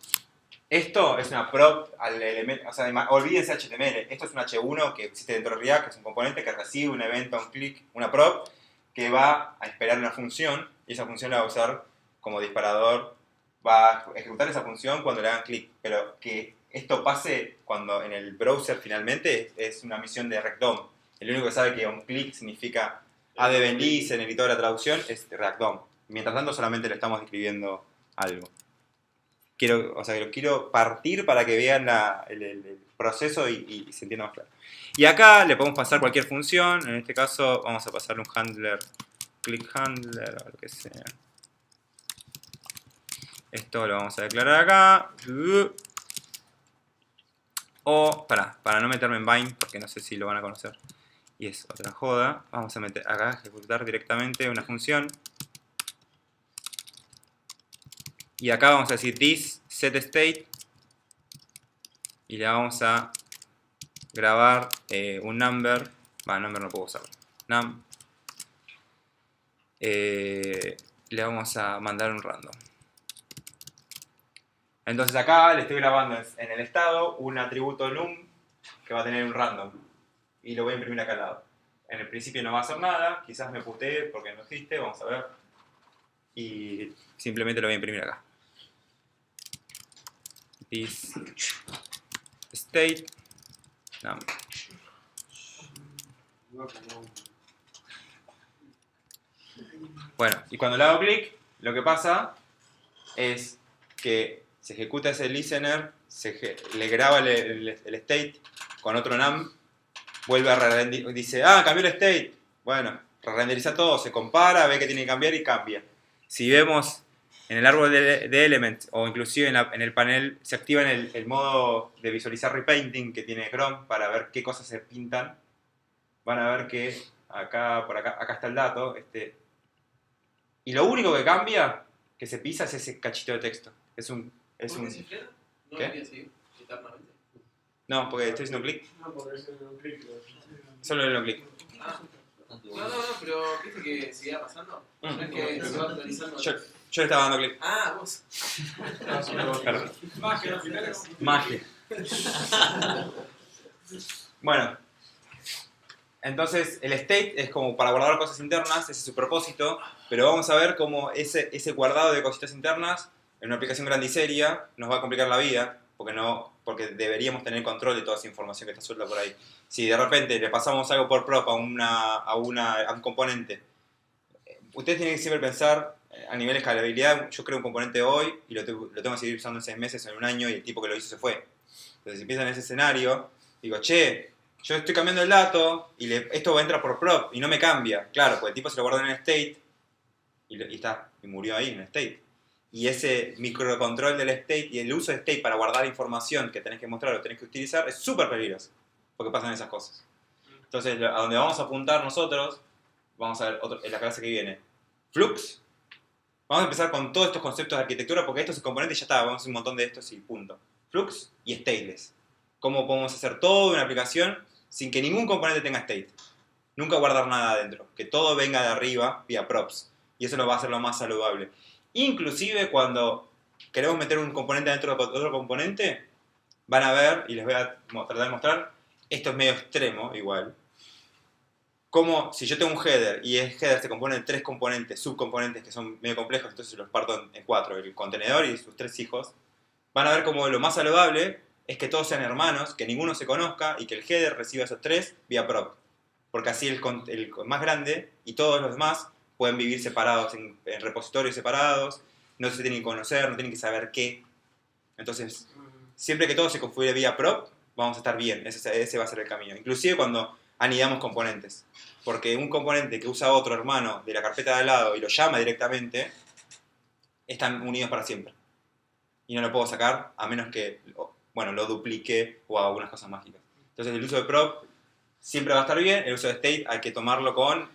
Esto es una prop al elemento, o sea, olvídense HTML. Esto es un H1 que existe dentro de React, que es un componente que recibe un evento, onClick, una prop, que va a esperar una función, y esa función la va a usar como disparador, va a ejecutar esa función cuando le hagan clic, pero que esto pase cuando en el browser finalmente es una misión de RecDom. El único que sabe que un clic significa ADBenlis en el editor de la traducción es RecDom. Mientras tanto solamente le estamos escribiendo algo. Quiero partir para que vean el proceso y se entienda más claro. Y acá le podemos pasar cualquier función, en este caso vamos a pasarle un handler, click handler o lo que sea. Esto lo vamos a declarar acá. O, para no meterme en bind, porque no sé si lo van a conocer. Y es otra joda. Vamos a meter acá, ejecutar directamente una función. Y acá vamos a decir this setState. Y le vamos a grabar un number. Number no puedo usarlo. Num. Le vamos a mandar un random. Entonces acá le estoy grabando en el estado un atributo num que va a tener un random. Y lo voy a imprimir acá al lado. En el principio no va a hacer nada, quizás me putee porque no existe, vamos a ver. Y simplemente lo voy a imprimir acá. This state num. Bueno, y cuando le hago clic, lo que pasa es que se ejecuta ese listener, le graba el state con otro num, vuelve a re-renderizar, dice, cambió el state. Bueno, re-renderiza todo, se compara, ve que tiene que cambiar y cambia. Si vemos en el árbol de elements o inclusive en el panel, se activa en el modo de visualizar repainting que tiene Chrome para ver qué cosas se pintan. Van a ver que acá está el dato. Y lo único que cambia, que se pisa, es ese cachito de texto. ¿Por qué se frena? ¿No ¿Qué? debería seguir eternamente? No, porque estoy haciendo clic. No, porque es un clic. Solo le doy clic. No, pero viste que seguía pasando. No es que se va actualizando. Yo le estaba dando clic. Vos. Perdón. Magia, Magia. Bueno. Entonces, el state es como para guardar cosas internas, ese es su propósito, pero vamos a ver cómo ese guardado de cositas internas en una aplicación grande y seria nos va a complicar la vida, porque deberíamos tener control de toda esa información que está suelta por ahí. Si de repente le pasamos algo por prop a un componente, ustedes tienen que siempre pensar a nivel de escalabilidad. Yo creo un componente hoy y lo tengo que seguir usando en 6 meses o en un año y el tipo que lo hizo se fue. Entonces, si empiezan en ese escenario, digo, che, yo estoy cambiando el dato y esto va a entrar por prop y no me cambia. Claro, pues el tipo se lo guardó en el state y murió ahí en el state. Y ese microcontrol del state y el uso de state para guardar información que tenés que mostrar o tenés que utilizar es súper peligroso, porque pasan esas cosas. Entonces, a donde vamos a apuntar nosotros, vamos a ver en la clase que viene. Flux. Vamos a empezar con todos estos conceptos de arquitectura, porque estos componentes ya está, vamos a hacer un montón de estos y punto. Flux y stateless. Cómo podemos hacer toda una aplicación sin que ningún componente tenga state. Nunca guardar nada adentro. Que todo venga de arriba vía props. Y eso lo va a hacer lo más saludable. Inclusive cuando queremos meter un componente dentro de otro componente, van a ver, y les voy a tratar de mostrar, esto es medio extremo igual. Como si yo tengo un header y el header se compone de 3 componentes, subcomponentes que son medio complejos, entonces los parto en 4, el contenedor y sus 3 hijos, van a ver como lo más saludable es que todos sean hermanos, que ninguno se conozca y que el header reciba esos 3 vía prop. Porque así el más grande y todos los demás pueden vivir separados, en repositorios separados, no se tienen que conocer, no tienen que saber qué. Entonces, siempre que todo se configure vía prop, vamos a estar bien, ese va a ser el camino. Inclusive cuando anidamos componentes. Porque un componente que usa otro hermano de la carpeta de al lado y lo llama directamente, están unidos para siempre. Y no lo puedo sacar a menos que lo duplique o haga algunas cosas mágicas. Entonces el uso de prop siempre va a estar bien, el uso de state hay que tomarlo con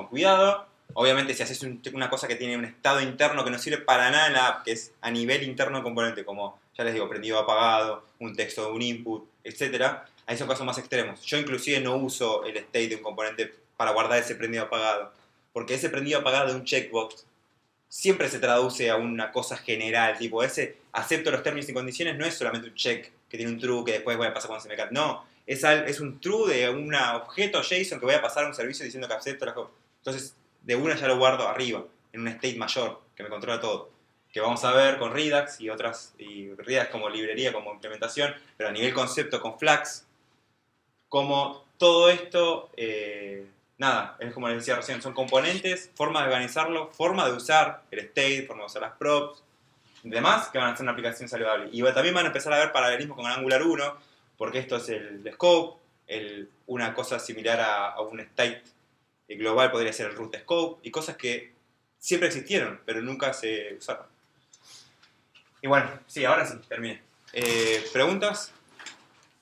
cuidado. Obviamente si haces una cosa que tiene un estado interno que no sirve para nada en la app, que es a nivel interno del componente, como ya les digo, prendido o apagado, un texto de un input, etc. Ahí son casos más extremos. Yo inclusive no uso el state de un componente para guardar ese prendido apagado, porque ese prendido apagado de un checkbox siempre se traduce a una cosa general, tipo ese acepto los términos y condiciones no es solamente un check que tiene un true que después voy a pasar cuando se me cae. No, es un true de un objeto JSON que voy a pasar a un servicio diciendo que acepto las cosas. Entonces, de una ya lo guardo arriba, en un state mayor, que me controla todo. Que vamos a ver con Redux y otras, y Redux como librería, como implementación, pero a nivel concepto con Flux, como todo esto, es como les decía recién, son componentes, forma de organizarlo, forma de usar el state, forma de usar las props, demás que van a hacer una aplicación saludable. Y también van a empezar a ver paralelismos con Angular 1, porque esto es el scope, una cosa similar a un state global podría ser el root scope, y cosas que siempre existieron, pero nunca se usaron. Y bueno, sí, ahora sí, terminé. ¿Preguntas?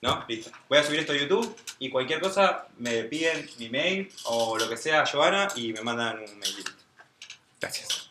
¿No? Listo. Voy a subir esto a YouTube y cualquier cosa me piden mi mail o lo que sea a Joana y me mandan un mail. Gracias.